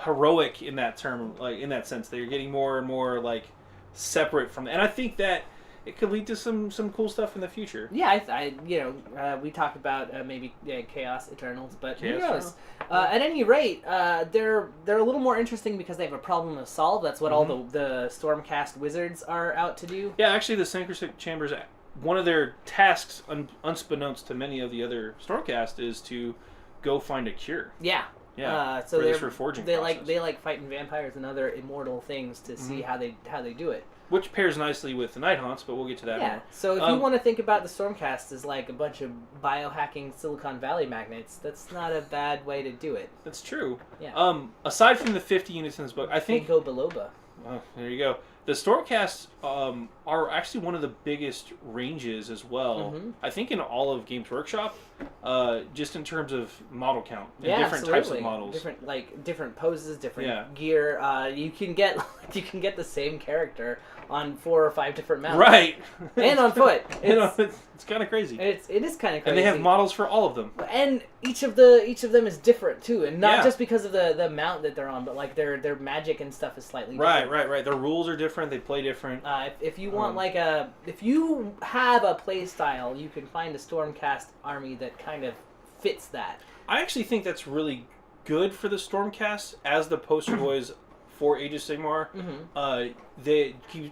[SPEAKER 2] heroic in that term, like in that sense. They're getting more and more like separate from, and I think that it could lead to some cool stuff in the future.
[SPEAKER 3] Yeah, we talked about maybe Chaos Eternals, but who knows? At any rate, they're a little more interesting because they have a problem to solve. That's what all the Stormcast wizards are out to do.
[SPEAKER 2] Yeah, actually, the Synchronistic Chambers, one of their tasks, unbeknownst to many of the other Stormcast, is to go find a cure.
[SPEAKER 3] Yeah.
[SPEAKER 2] Yeah.
[SPEAKER 3] So
[SPEAKER 2] for this reforging process.
[SPEAKER 3] They like fighting vampires and other immortal things to see how they do it.
[SPEAKER 2] Which pairs nicely with the Nighthaunts, but we'll get to that more.
[SPEAKER 3] So if you want to think about the Stormcast as like a bunch of biohacking Silicon Valley magnates, that's not a bad way to do it.
[SPEAKER 2] That's true.
[SPEAKER 3] Yeah.
[SPEAKER 2] Aside from the 50 units in this book, I think...
[SPEAKER 3] Go Biloba.
[SPEAKER 2] Oh, there you go. The Stormcasts are actually one of the biggest ranges as well. I think in all of Games Workshop, just in terms of model count and different types of models,
[SPEAKER 3] different poses, different gear. You can get the same character on 4 or 5 different mounts,
[SPEAKER 2] right?
[SPEAKER 3] And on foot.
[SPEAKER 2] It's kind of crazy.
[SPEAKER 3] It is kind of crazy.
[SPEAKER 2] And they have models for all of them.
[SPEAKER 3] And each of them is different too, and not just because of the mount that they're on, but like their magic and stuff is slightly different.
[SPEAKER 2] Right. Their rules are different. They play different.
[SPEAKER 3] If you want if you have a play style, you can find a Stormcast army that kind of fits that.
[SPEAKER 2] I actually think that's really good for the Stormcast as the poster boys for Age of Sigmar.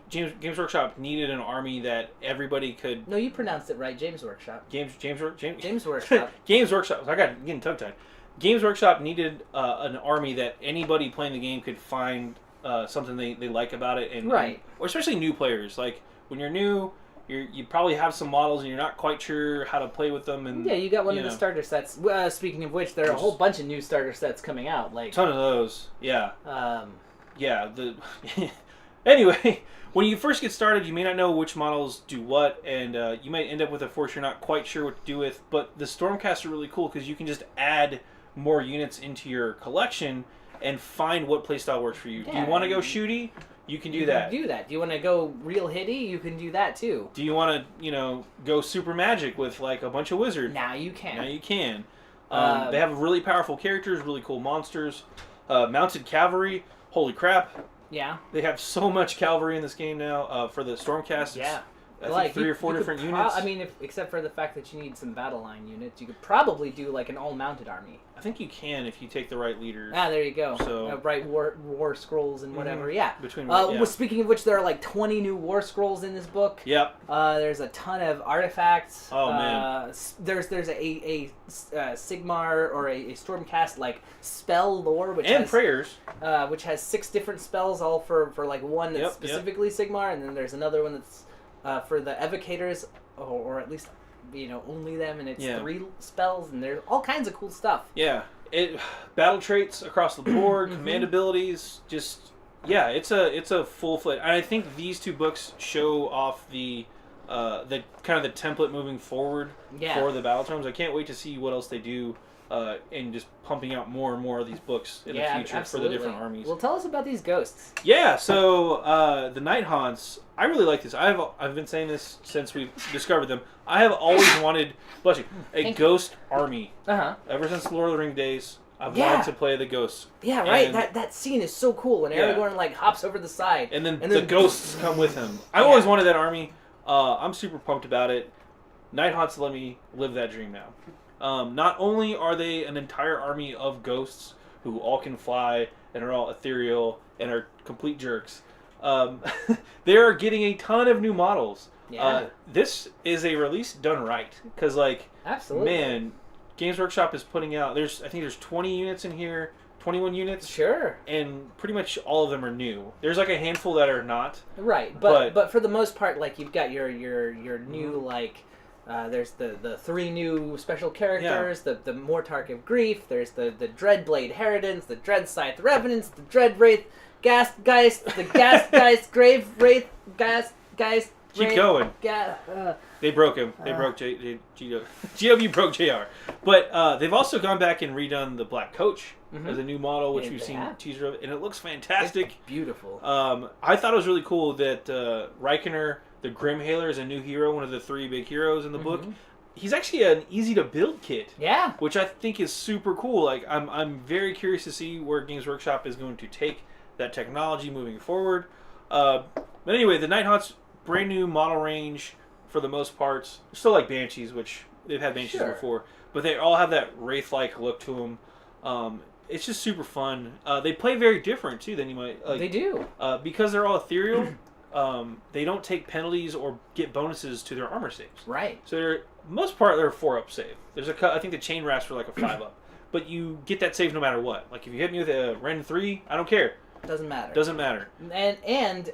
[SPEAKER 2] Games Workshop needed an army that everybody could...
[SPEAKER 3] No, you pronounced it right. James Workshop.
[SPEAKER 2] James
[SPEAKER 3] Workshop.
[SPEAKER 2] Games Workshop. I got getting tongue-tied. Games Workshop needed an army that anybody playing the game could find something they like about it, or especially new players. Like when you're new, you probably have some models and you're not quite sure how to play with them. And
[SPEAKER 3] you got one of the starter sets. Speaking of which, there are a whole bunch of new starter sets coming out. Like
[SPEAKER 2] ton of those. Yeah. Anyway, when you first get started, you may not know which models do what, and you might end up with a force you're not quite sure what to do with. But the Stormcast are really cool because you can just add more units into your collection and find what playstyle works for you. Do you want to go shooty? You can do that.
[SPEAKER 3] Do you want to go real hitty? You can do that too.
[SPEAKER 2] Do you want to, go super magic with like a bunch of wizards?
[SPEAKER 3] Now you can.
[SPEAKER 2] They have really powerful characters, really cool monsters, mounted cavalry. Holy crap!
[SPEAKER 3] Yeah.
[SPEAKER 2] They have so much cavalry in this game now for the Stormcast.
[SPEAKER 3] Yeah.
[SPEAKER 2] I think 3 or 4 different units.
[SPEAKER 3] I mean, except for the fact that you need some battle line units, you could probably do like an all-mounted army.
[SPEAKER 2] I think you can if you take the right leaders.
[SPEAKER 3] There you go.
[SPEAKER 2] So
[SPEAKER 3] right war scrolls and whatever. Yeah.
[SPEAKER 2] Between
[SPEAKER 3] speaking of which, there are like 20 new war scrolls in this book.
[SPEAKER 2] Yep.
[SPEAKER 3] There's a ton of artifacts.
[SPEAKER 2] Oh man.
[SPEAKER 3] There's a Sigmar or a Stormcast like spell lore
[SPEAKER 2] prayers,
[SPEAKER 3] which has 6 different spells, all for like one that's specifically Sigmar, and then there's another one that's for the evocators, or at least only them, and it's 3 spells, and there's all kinds of cool stuff.
[SPEAKER 2] Yeah, battle traits across the board, command abilities, just it's a full-fledged. And I think these 2 books show off the kind of the template moving forward for the battle tomes. I can't wait to see what else they do. And just pumping out more and more of these books in the future
[SPEAKER 3] absolutely.
[SPEAKER 2] for the different armies.
[SPEAKER 3] Well, tell us about these ghosts.
[SPEAKER 2] Yeah, so the Nighthaunts, I really like this. I've been saying this since we've discovered them. I have always wanted, bless you, a ghost army. Ever since Lord of the Rings days, I've wanted to play the ghosts.
[SPEAKER 3] Yeah, right. That scene is so cool when Aragorn like hops over the side,
[SPEAKER 2] and then the ghosts come with him. I've always wanted that army. I'm super pumped about it. Nighthaunts let me live that dream now. Not only are they an entire army of ghosts who all can fly and are all ethereal and are complete jerks, they are getting a ton of new models.
[SPEAKER 3] Yeah.
[SPEAKER 2] This is a release done right, because
[SPEAKER 3] absolutely,
[SPEAKER 2] man, Games Workshop is putting out. I think there's 20 units in here, 21 units.
[SPEAKER 3] Sure.
[SPEAKER 2] And pretty much all of them are new. There's like a handful that are not.
[SPEAKER 3] Right, but for the most part, like you've got your new there's the 3 new special characters, the Mortarch of Grief, there's the Dreadblade Herodins, the Dreadscythe Revenants, the Dreadwraith Ghastgeist, the Ghastgeist Grave Wraith Ghastgeist
[SPEAKER 2] Keep going. They broke him. They broke GW broke JR. But they've also gone back and redone the Black Coach as a new model, which we've seen a teaser of, and it looks fantastic.
[SPEAKER 3] It's beautiful.
[SPEAKER 2] I thought it was really cool that Reikener, the Grimhailer, is a new hero, one of the 3 big heroes in the book. He's actually an easy to build kit.
[SPEAKER 3] Yeah.
[SPEAKER 2] Which I think is super cool. Like I'm very curious to see where Games Workshop is going to take that technology moving forward. But anyway, the Nighthaunts, brand new model range for the most part. They're still like Banshees, which they've had Banshees before, but they all have that Wraith-like look to them. It's just super fun. They play very different too than you might. Like,
[SPEAKER 3] they do
[SPEAKER 2] because they're all ethereal. They don't take penalties or get bonuses to their armor saves.
[SPEAKER 3] Right.
[SPEAKER 2] So they're most part they're a 4-up save. There's I think the chain rasps are like a 5-up, but you get that save no matter what. Like if you hit me with a Ren 3, I don't care.
[SPEAKER 3] Doesn't matter.
[SPEAKER 2] Doesn't matter.
[SPEAKER 3] And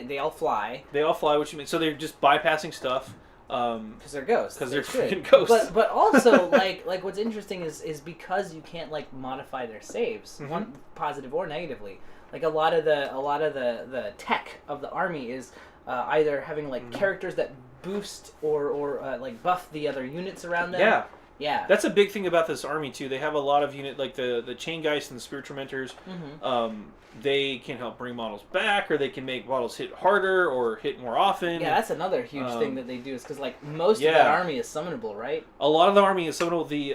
[SPEAKER 3] they all fly.
[SPEAKER 2] They all fly, which means so they're just bypassing stuff.
[SPEAKER 3] Because they're ghosts.
[SPEAKER 2] Because they're freaking ghosts.
[SPEAKER 3] But also like what's interesting is because you can't like modify their saves, one positive or negatively. Like a lot of the tech of the army is either having like characters that boost or like buff the other units around them.
[SPEAKER 2] Yeah.
[SPEAKER 3] Yeah.
[SPEAKER 2] That's a big thing about this army too. They have a lot of like the Chain Geist and the Spirit Tormentors. They can help bring models back, or they can make models hit harder or hit more often.
[SPEAKER 3] Yeah, that's another huge thing that they do is because like most of that army is summonable, right?
[SPEAKER 2] A lot of the army is summonable. The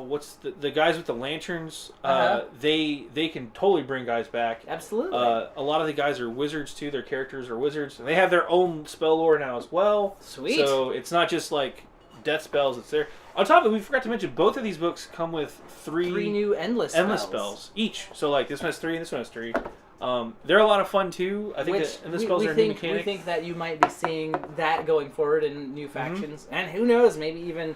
[SPEAKER 2] what's the guys with the lanterns? They can totally bring guys back.
[SPEAKER 3] Absolutely.
[SPEAKER 2] A lot of the guys are wizards too. Their characters are wizards, and they have their own spell lore now as well.
[SPEAKER 3] Sweet.
[SPEAKER 2] So it's not just like death spells. It's there. On top of it, we forgot to mention both of these books come with three
[SPEAKER 3] new endless spells
[SPEAKER 2] each. So like this one has 3 and this one has 3. They're a lot of fun too. I think that endless spells are new mechanics.
[SPEAKER 3] We think that you might be seeing that going forward in new factions, and who knows, maybe even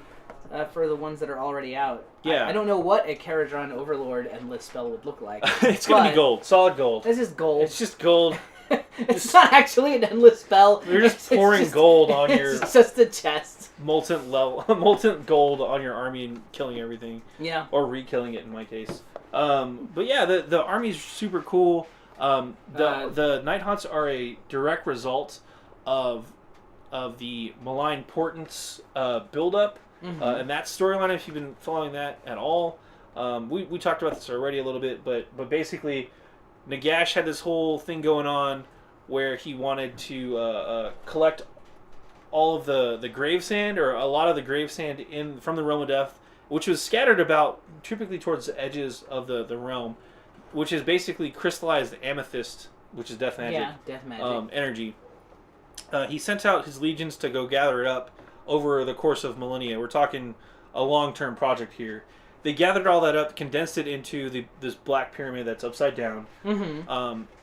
[SPEAKER 3] for the ones that are already out.
[SPEAKER 2] Yeah.
[SPEAKER 3] I don't know what a Caradron Overlord endless spell would look like.
[SPEAKER 2] It's gonna be gold, solid gold.
[SPEAKER 3] It's just gold.
[SPEAKER 2] It's just gold.
[SPEAKER 3] It's not actually an endless spell.
[SPEAKER 2] You're just pouring gold on your.
[SPEAKER 3] It's just a chest.
[SPEAKER 2] Molten gold on your army and killing everything.
[SPEAKER 3] Yeah.
[SPEAKER 2] Or re-killing it in my case. But yeah, the army's super cool. The Nighthaunts are a direct result of the Malign Portents build-up. And that storyline, if you've been following that at all. We talked about this already a little bit, but basically Nagash had this whole thing going on where he wanted to collect all of the grave sand, or a lot of the grave sand from the Realm of Death, which was scattered about typically towards the edges of the realm, which is basically crystallized amethyst, which is death magic.
[SPEAKER 3] Yeah, death magic.
[SPEAKER 2] Energy. He sent out his legions to go gather it up over the course of millennia. We're talking a long-term project here. They gathered all that up, condensed it into this black pyramid that's upside down.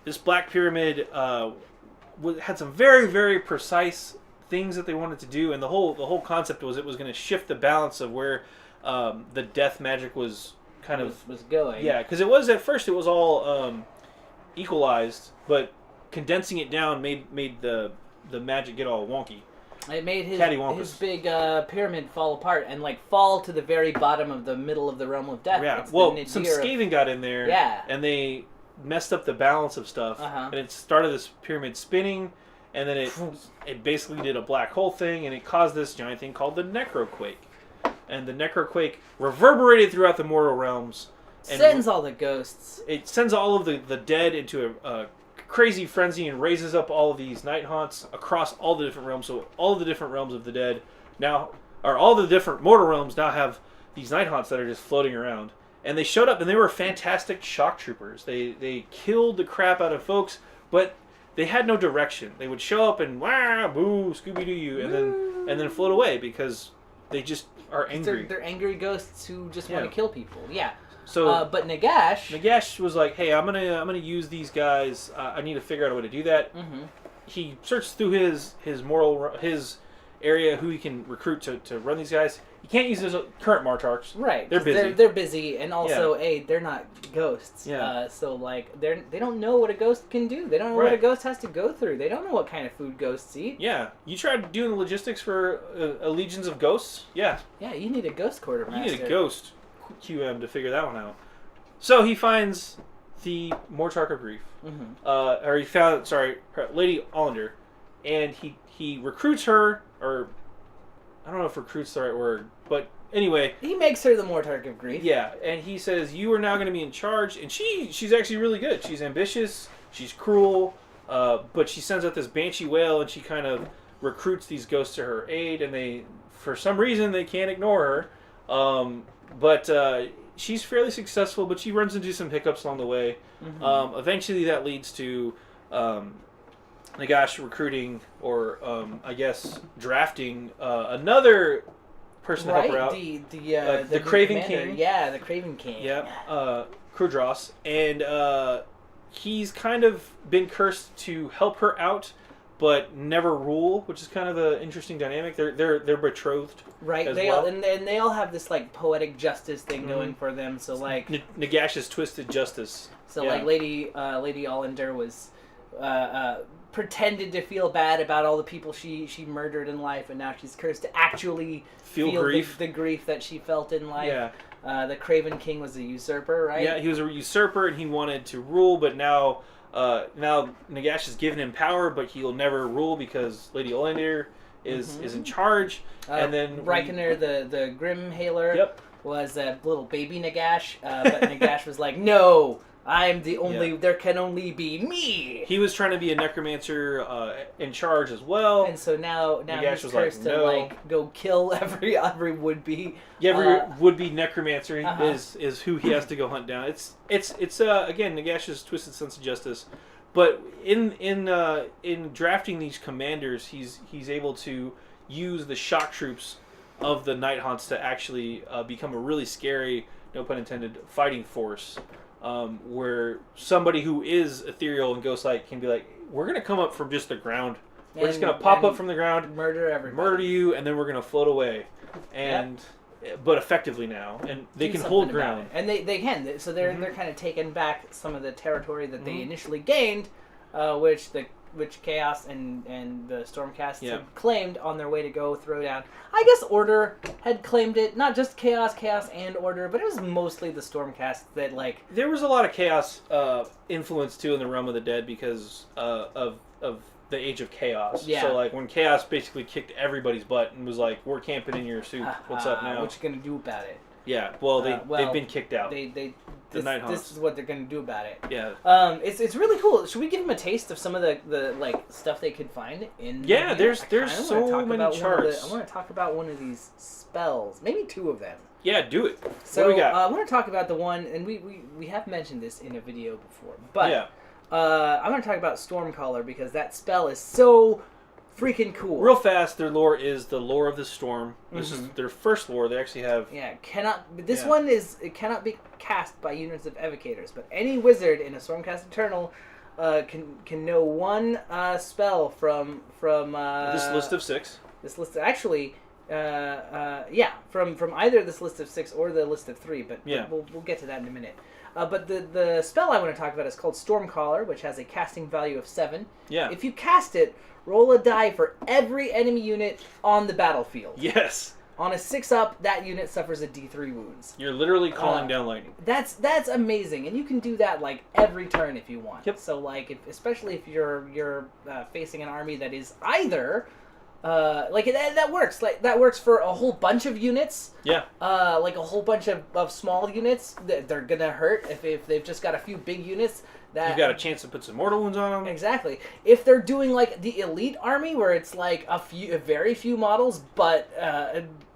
[SPEAKER 2] This black pyramid had some very, very precise things that they wanted to do, and the whole concept was it was going to shift the balance of where the death magic was was
[SPEAKER 3] going.
[SPEAKER 2] Yeah, because it was at first it was all equalized, but condensing it down made the magic get all wonky.
[SPEAKER 3] It made his big pyramid fall apart and fall to the very bottom of the middle of the Realm of Death.
[SPEAKER 2] Yeah, some Skaven got in there.
[SPEAKER 3] Yeah,
[SPEAKER 2] and they messed up the balance of stuff, and it started this pyramid spinning, and then it basically did a black hole thing, and it caused this giant thing called the Necroquake. And the Necroquake reverberated throughout the mortal realms. And
[SPEAKER 3] sends all the ghosts.
[SPEAKER 2] It sends all of the dead into a crazy frenzy and raises up all of these Nighthaunts across all the different realms. So all of the different realms of the dead now, or all the different mortal realms now have these Nighthaunts that are just floating around. And they showed up, and they were fantastic shock troopers. They killed the crap out of folks, but they had no direction. They would show up and wah, boo, Scooby Doo you, and then float away because they just are angry.
[SPEAKER 3] They're angry ghosts who just want to kill people. Yeah.
[SPEAKER 2] So,
[SPEAKER 3] but Nagash
[SPEAKER 2] was like, "Hey, I'm gonna use these guys. I need to figure out a way to do that." He searched through his area who he can recruit to run these guys. He can't use his current Martarchs.
[SPEAKER 3] Right.
[SPEAKER 2] They're busy.
[SPEAKER 3] They're busy, and also, they're not ghosts.
[SPEAKER 2] Yeah.
[SPEAKER 3] So they don't know what a ghost can do. They don't know what a ghost has to go through. They don't know what kind of food ghosts eat.
[SPEAKER 2] Yeah. You tried doing the logistics for legions of ghosts? Yeah.
[SPEAKER 3] Yeah. You need a ghost quartermaster.
[SPEAKER 2] You need a ghost QM to figure that one out. So he finds the Mortarch of Grief. Or he found, Lady Ollander. and he recruits her, or I don't know if recruit's the right word, but anyway,
[SPEAKER 3] he makes her the Mortarch of Grief.
[SPEAKER 2] Yeah, and he says, you are now going to be in charge, and she's actually really good. She's ambitious, she's cruel, but she sends out this banshee whale, and she kind of recruits these ghosts to her aid, and they, for some reason, they can't ignore her. But she's fairly successful, but she runs into some hiccups along the way. Mm-hmm. Eventually, that leads to Nagash recruiting, or I guess drafting another person to help her out. The Craven King.
[SPEAKER 3] Yeah, the Craven King.
[SPEAKER 2] Yeah, Krudros, and he's kind of been cursed to help her out, but never rule, which is kind of an interesting dynamic. They're betrothed,
[SPEAKER 3] right?
[SPEAKER 2] They all
[SPEAKER 3] have this like poetic justice thing going for them. So like
[SPEAKER 2] Nagash's twisted justice.
[SPEAKER 3] So like Lady Allender was pretended to feel bad about all the people she murdered in life, and now she's cursed to actually feel grief. The grief that she felt in life.
[SPEAKER 2] Yeah.
[SPEAKER 3] The Craven King was a usurper, right?
[SPEAKER 2] Yeah, he was a usurper, and he wanted to rule, but now Nagash has given him power, but he'll never rule because Lady Allender is in charge. And then
[SPEAKER 3] Reikener, the Grim Hailer, was a little baby Nagash, but Nagash was like, no, I'm the only. There can only be me.
[SPEAKER 2] He was trying to be a necromancer in charge as well,
[SPEAKER 3] and so now he's cursed to go kill every would be.
[SPEAKER 2] Every would be necromancer is who he has to go hunt down. It's again Nagash's twisted sense of justice, but in drafting these commanders, he's able to use the shock troops of the Nighthaunts to actually become a really scary, no pun intended, fighting force. Where somebody who is ethereal and ghost-like can be like, we're going to come up from just the ground. We're just going to pop up from the ground,
[SPEAKER 3] murder everybody,
[SPEAKER 2] murder you, and then we're going to float away. And but effectively now, and they can hold ground.
[SPEAKER 3] And they can. So they're kind of taking back some of the territory that they initially gained, which Chaos and the Stormcast had claimed on their way to go throw down. I guess Order had claimed it, not just Chaos and Order, but it was mostly the Stormcast that like.
[SPEAKER 2] There was a lot of Chaos influence too in the Realm of the Dead because of the Age of Chaos.
[SPEAKER 3] Yeah.
[SPEAKER 2] So like when Chaos basically kicked everybody's butt and was like, "We're camping in your soup. What's up now?
[SPEAKER 3] What you gonna do about it?"
[SPEAKER 2] Yeah. Well, they've been kicked out.
[SPEAKER 3] This is what they're going to do about it.
[SPEAKER 2] Yeah.
[SPEAKER 3] It's really cool. Should we give them a taste of some of the like stuff they could find in?
[SPEAKER 2] Yeah, there's so many charts.
[SPEAKER 3] I want to talk about one of these spells, maybe two of them.
[SPEAKER 2] Yeah, do it.
[SPEAKER 3] So
[SPEAKER 2] what do we got?
[SPEAKER 3] I want to talk about the one, and we have mentioned this in a video before, but I'm going to talk about Stormcaller because that spell is so freaking cool.
[SPEAKER 2] Real fast, their lore is the lore of the storm. This is their first lore. They actually have...
[SPEAKER 3] Yeah, one cannot be cast by units of evocators, but any wizard in a Stormcast Eternal can know one spell from
[SPEAKER 2] this list of 6.
[SPEAKER 3] This list, actually, from either this list of 6 or the list of 3, but we'll get to that in a minute. But the spell I want to talk about is called Stormcaller, which has a casting value of 7.
[SPEAKER 2] Yeah.
[SPEAKER 3] If you cast it, roll a die for every enemy unit on the battlefield.
[SPEAKER 2] Yes.
[SPEAKER 3] On a 6-up, that unit suffers a D3 wounds.
[SPEAKER 2] You're literally calling down lightning.
[SPEAKER 3] That's amazing, and you can do that like every turn if you want.
[SPEAKER 2] Yep.
[SPEAKER 3] So like, especially if you're facing an army that is either. That works. Like that works for a whole bunch of units.
[SPEAKER 2] Yeah.
[SPEAKER 3] Like a whole bunch of small units that they're gonna hurt if they've just got a few big units. That
[SPEAKER 2] you got a chance to put some mortal wounds on them.
[SPEAKER 3] Exactly. If they're doing like the elite army where it's like a very few models, but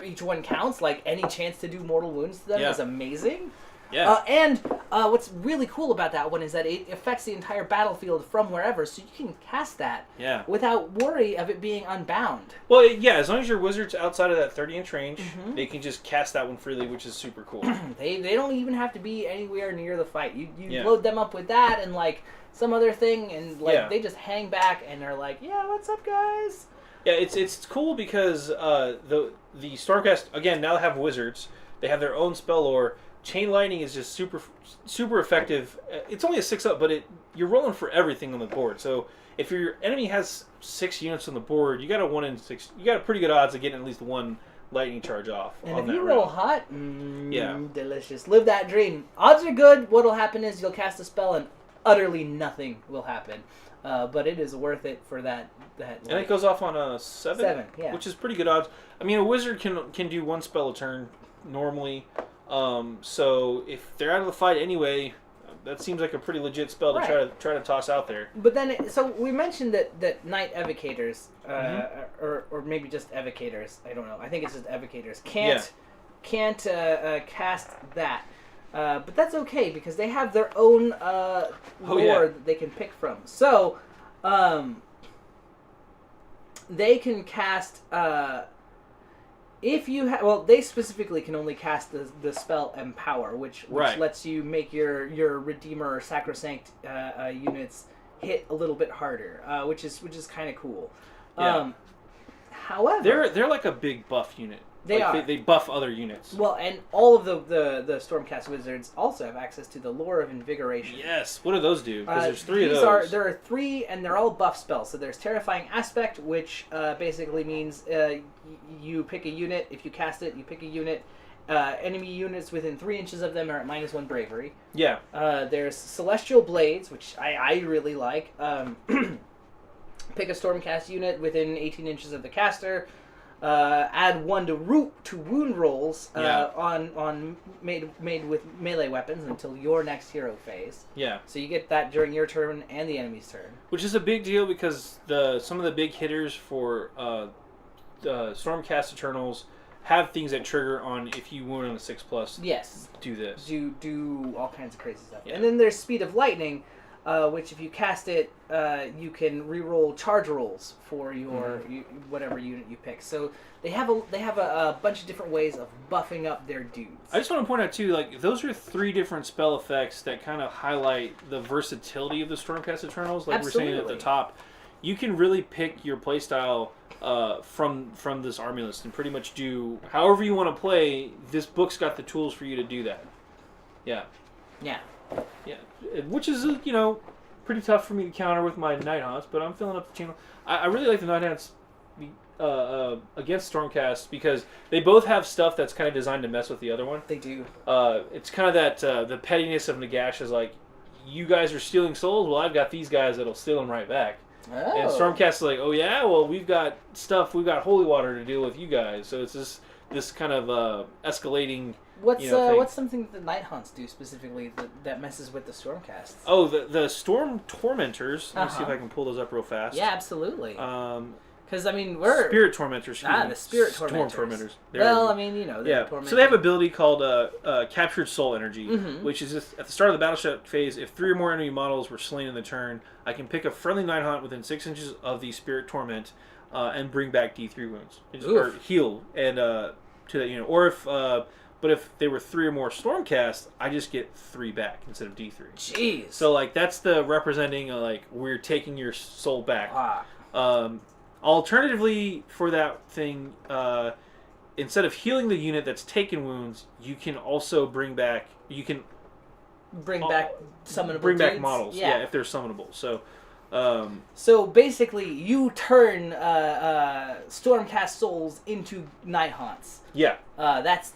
[SPEAKER 3] each one counts. Like any chance to do mortal wounds to them is amazing.
[SPEAKER 2] Yeah.
[SPEAKER 3] And what's really cool about that one is that it affects the entire battlefield from wherever, so you can cast that without worry of it being unbound.
[SPEAKER 2] Well, as long as your wizard's outside of that 30-inch range, they can just cast that one freely, which is super cool.
[SPEAKER 3] They don't even have to be anywhere near the fight. You load them up with that and like some other thing, and like they just hang back and they're like, "Yeah, what's up, guys?"
[SPEAKER 2] Yeah, it's cool because the Stormcast again now have wizards. They have their own spell lore. Chain Lightning is just super effective. It's only a 6-up, but you're rolling for everything on the board. So if your enemy has 6 units on the board, you got a 1 in 6. You got a pretty good odds of getting at least 1 lightning charge off.
[SPEAKER 3] And if you roll hot,
[SPEAKER 2] yeah,
[SPEAKER 3] delicious. Live that dream. Odds are good. What'll happen is you'll cast a spell and utterly nothing will happen. But it is worth it for that.
[SPEAKER 2] And it goes off on a 7?
[SPEAKER 3] 7, yeah.
[SPEAKER 2] Which is pretty good odds. I mean, a wizard can do 1 spell a turn normally. So if they're out of the fight anyway, that seems like a pretty legit spell to try to toss out there.
[SPEAKER 3] But then, so we mentioned that Night Evocators, or maybe just Evocators, I don't know. I think it's just Evocators, can't cast that. But that's okay because they have their own lore that they can pick from. So, they can cast. If you they specifically can only cast the spell Empower, which lets you make your Redeemer or Sacrosanct units hit a little bit harder, which is kind of cool.
[SPEAKER 2] Yeah.
[SPEAKER 3] However,
[SPEAKER 2] they're like a big buff unit.
[SPEAKER 3] They
[SPEAKER 2] buff other units.
[SPEAKER 3] Well, and all of the Stormcast wizards also have access to the Lore of Invigoration.
[SPEAKER 2] Yes. What do those do? Because there's 3 of those.
[SPEAKER 3] There are 3, and they're all buff spells. So there's Terrifying Aspect, which basically means you pick a unit. If you cast it, you pick a unit. Enemy units within 3 inches of them are at -1 bravery.
[SPEAKER 2] Yeah.
[SPEAKER 3] There's Celestial Blades, which I really like. Pick a Stormcast unit within 18 inches of the caster. Add 1 to wound rolls on made with melee weapons until your next hero phase.
[SPEAKER 2] Yeah.
[SPEAKER 3] So you get that during your turn and the enemy's turn.
[SPEAKER 2] Which is a big deal because some of the big hitters for Stormcast Eternals have things that trigger on if you wound on a 6+.
[SPEAKER 3] Yes.
[SPEAKER 2] Do this.
[SPEAKER 3] Do all kinds of crazy stuff.
[SPEAKER 2] Yeah.
[SPEAKER 3] And then there's Speed of Lightning, which if you cast it, you can re-roll charge rolls for your whatever unit you pick. So they have a bunch of different ways of buffing up their dudes.
[SPEAKER 2] I just want to point out too, like those are 3 different spell effects that kind of highlight the versatility of the Stormcast Eternals. Like
[SPEAKER 3] Absolutely.
[SPEAKER 2] we're saying at the top, you can really pick your playstyle from this army list and pretty much do however you want to play. This book's got the tools for you to do that. Yeah.
[SPEAKER 3] Yeah.
[SPEAKER 2] Yeah, which is, pretty tough for me to counter with my Nighthaunts, but I'm filling up the channel. I really like the Nighthaunts against Stormcast because they both have stuff that's kind of designed to mess with the other one.
[SPEAKER 3] They do.
[SPEAKER 2] It's kind of that, the pettiness of Nagash is like, you guys are stealing souls, well, I've got these guys that'll steal them right back.
[SPEAKER 3] Oh.
[SPEAKER 2] And Stormcast is like, oh yeah, well, we've got holy water to deal with you guys. So it's this kind of escalating...
[SPEAKER 3] What's something that the Nighthaunts do specifically that messes with the Stormcasts?
[SPEAKER 2] Oh, the Storm Tormentors. Let me see if I can pull those up real fast.
[SPEAKER 3] Yeah, absolutely. Because we're
[SPEAKER 2] Spirit Tormentors.
[SPEAKER 3] The Spirit
[SPEAKER 2] Storm
[SPEAKER 3] Tormentors.
[SPEAKER 2] Tormentors.
[SPEAKER 3] Tormentors.
[SPEAKER 2] So they have an ability called Captured Soul Energy, which is at the start of the battleship phase. If 3 or more enemy models were slain in the turn, I can pick a friendly Nighthaunt within 6 inches of the Spirit Torment and bring back D3 wounds or heal and to that unit. Or if they were 3 or more Stormcast, I just get 3 back instead of D3.
[SPEAKER 3] Jeez.
[SPEAKER 2] So that's the representing we're taking your soul back.
[SPEAKER 3] Ah.
[SPEAKER 2] Alternatively, for that thing, instead of healing the unit that's taken wounds, you can also bring back. You can
[SPEAKER 3] bring back summonable.
[SPEAKER 2] Bring
[SPEAKER 3] dudes?
[SPEAKER 2] back models. Yeah, if they're summonable. So.
[SPEAKER 3] So basically, you turn Stormcast souls into Nighthaunts.
[SPEAKER 2] Yeah.
[SPEAKER 3] That's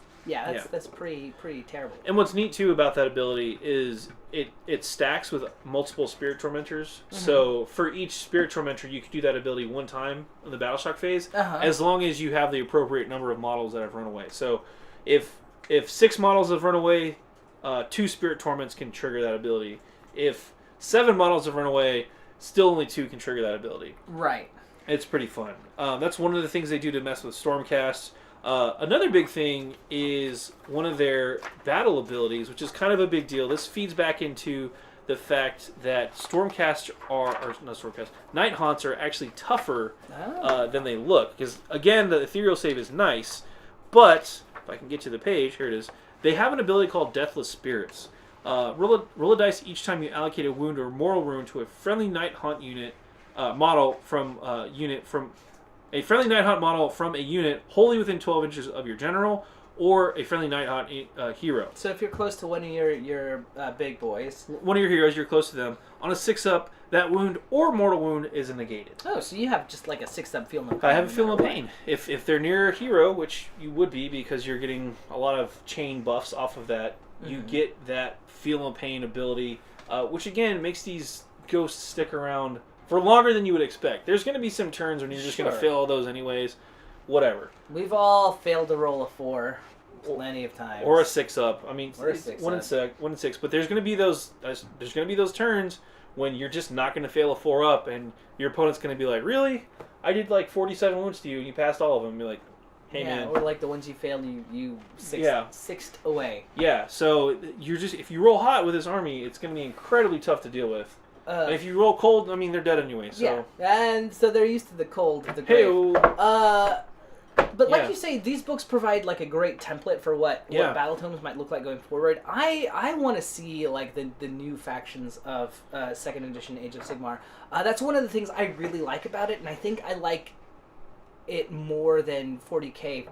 [SPEAKER 3] pretty terrible.
[SPEAKER 2] And what's neat too about that ability is it stacks with multiple Spirit Tormentors. So for each Spirit Tormentor, you can do that ability 1 time in the battle shock phase, as long as you have the appropriate number of models that have run away. So if 6 models have run away, 2 Spirit Torments can trigger that ability. If 7 models have run away, still only 2 can trigger that ability.
[SPEAKER 3] Right.
[SPEAKER 2] It's pretty fun. That's one of the things they do to mess with Stormcast. Another big thing is one of their battle abilities, which is kind of a big deal. This feeds back into the fact that Nighthaunts are actually tougher than they look. Because, again, the ethereal save is nice, but, if I can get to the page, here it is, they have an ability called Deathless Spirits. Roll a dice each time you allocate a wound or moral wound to a friendly Nighthaunt unit model from a friendly Nighthaunt model from a unit wholly within 12 inches of your general, or a friendly Nighthaunt hero.
[SPEAKER 3] So if you're close to one of your big boys,
[SPEAKER 2] one of your heroes, you're close to them. On a 6-up, that wound or mortal wound is negated.
[SPEAKER 3] Oh, so you have just like a 6-up feel no pain.
[SPEAKER 2] I have a feel no pain. If they're near a hero, which you would be because you're getting a lot of chain buffs off of that you get that feel and pain ability, which again makes these ghosts stick around for longer than you would expect. There's going to be some turns when you're just going to fail all those anyways. Whatever.
[SPEAKER 3] We've all failed to roll a 4 plenty of times.
[SPEAKER 2] Or a 6-up. I mean,
[SPEAKER 3] or a 6
[SPEAKER 2] 1 and 6. But there's going to be those. There's going to be those turns when you're just not going to fail a 4-up, and your opponent's going to be like, "Really? I did like 47 wounds to you, and you passed all of them." And you're like, "Hey, man."
[SPEAKER 3] Or like the ones you failed, you sixed away.
[SPEAKER 2] Yeah. So you're just if you roll hot with this army, it's going to be incredibly tough to deal with. And if you roll cold, I mean, they're dead anyway. So.
[SPEAKER 3] Yeah, and so they're used to the cold. The grave. But like you say, these books provide like a great template for what battle tomes might look like going forward. I want to see like the new factions of 2nd edition Age of Sigmar. That's one of the things I really like about it, and I think I like it more than 40k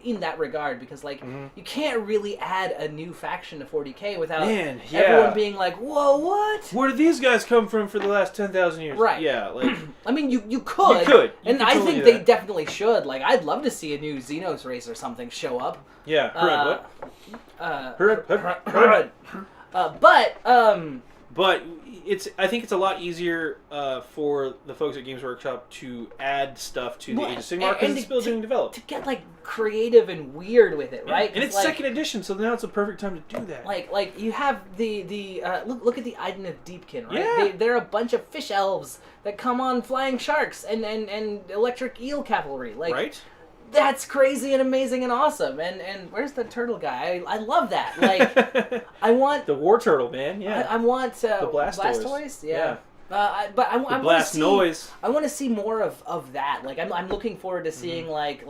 [SPEAKER 3] in that regard, because like you can't really add a new faction to 40k without everyone being like, "Whoa, what?
[SPEAKER 2] Where did these guys come from for the last 10,000 years?"
[SPEAKER 3] Right.
[SPEAKER 2] Yeah, like
[SPEAKER 3] I mean, you could. And I think they definitely should. Like, I'd love to see a new Xenos race or something show up.
[SPEAKER 2] Yeah. But I think it's a lot easier for the folks at Games Workshop to add stuff to the Age of Sigmar because it's still being developed.
[SPEAKER 3] To get like creative and weird with it, right?
[SPEAKER 2] And it's like, 2nd edition, so now it's a perfect time to do that.
[SPEAKER 3] Like you have the look at the Iden of Deepkin, right? Yeah. They're a bunch of fish elves that come on flying sharks and electric eel cavalry. Like,
[SPEAKER 2] right?
[SPEAKER 3] That's crazy and amazing and awesome. And where's the turtle guy? I love that. Like, I want
[SPEAKER 2] the war turtle, man. Yeah.
[SPEAKER 3] I want the Blastoise. Yeah. But I want to see noise. I want to see more of that. Like, I'm looking forward to seeing like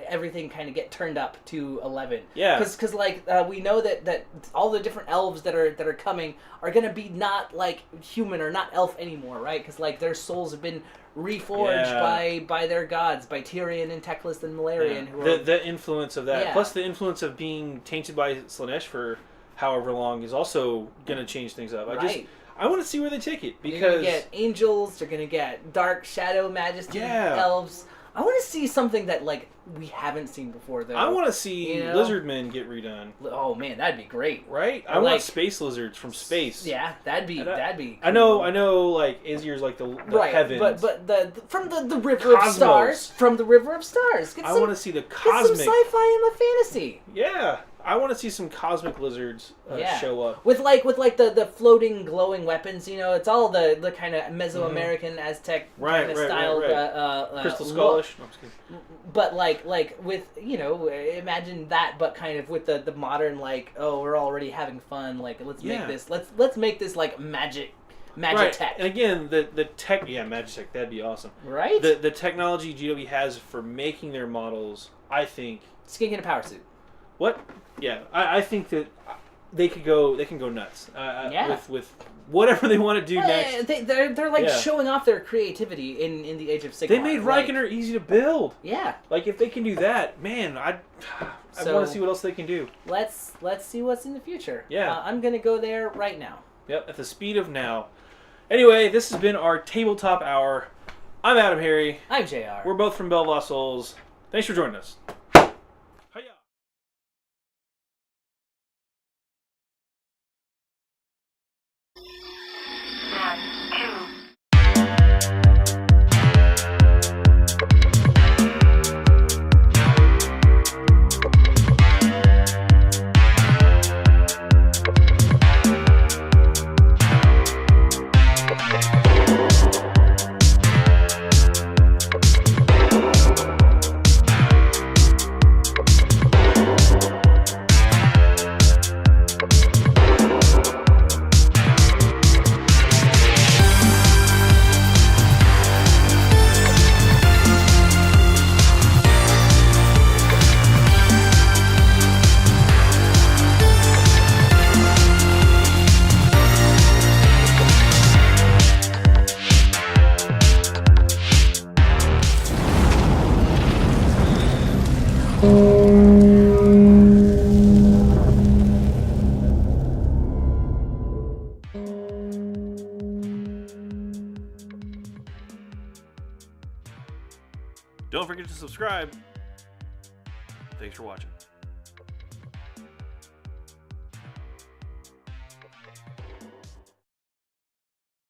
[SPEAKER 3] everything kind of get turned up to 11.
[SPEAKER 2] Yeah.
[SPEAKER 3] Because like we know that all the different elves that are coming are gonna be not like human or not elf anymore, right? Because like their souls have been reforged by their gods, by Tyrion and Teclis and Malarian.
[SPEAKER 2] Yeah. The influence of that, plus the influence of being tainted by Slaanesh for however long, is also going to change things up. I want to see where they take it, because...
[SPEAKER 3] You're going to get angels, you're going to get dark shadow majesty elves. I want to see something that, like, we haven't seen before, though.
[SPEAKER 2] I want to see lizardmen get redone.
[SPEAKER 3] Oh, man, that'd be great.
[SPEAKER 2] Right? I want space lizards from space.
[SPEAKER 3] Yeah, that'd be cool.
[SPEAKER 2] I know, like, Azir's like the heavens.
[SPEAKER 3] But from the River of Stars. From the River of Stars.
[SPEAKER 2] I want to see the cosmic...
[SPEAKER 3] Get some sci-fi and the fantasy.
[SPEAKER 2] Yeah. I want to see some cosmic lizards show up.
[SPEAKER 3] With the floating glowing weapons, you know, it's all the kind of Mesoamerican Aztec kind of styled
[SPEAKER 2] Crystal Skullish. No, I'm just kidding.
[SPEAKER 3] But like with, you know, imagine that, but kind of with the modern, like, oh, we're already having fun, like let's make this like magic tech.
[SPEAKER 2] And again, the tech, magic tech, that'd be awesome.
[SPEAKER 3] Right?
[SPEAKER 2] The technology GW has for making their models, I think,
[SPEAKER 3] skink in a power suit.
[SPEAKER 2] What? Yeah, I think that they can go nuts. With whatever they want to do next.
[SPEAKER 3] They're like showing off their creativity in the Age of Sigmar.
[SPEAKER 2] They made Rikener easy to build.
[SPEAKER 3] Yeah.
[SPEAKER 2] Like, if they can do that, man, I want to see what else they can do.
[SPEAKER 3] Let's see what's in the future.
[SPEAKER 2] Yeah.
[SPEAKER 3] I'm gonna go there right now.
[SPEAKER 2] Yep, at the speed of now. Anyway, this has been our Tabletop Hour. I'm Adam Harry.
[SPEAKER 3] I'm JR.
[SPEAKER 2] We're both from Belle Souls. Thanks for joining us. Don't forget to subscribe. Thanks for watching.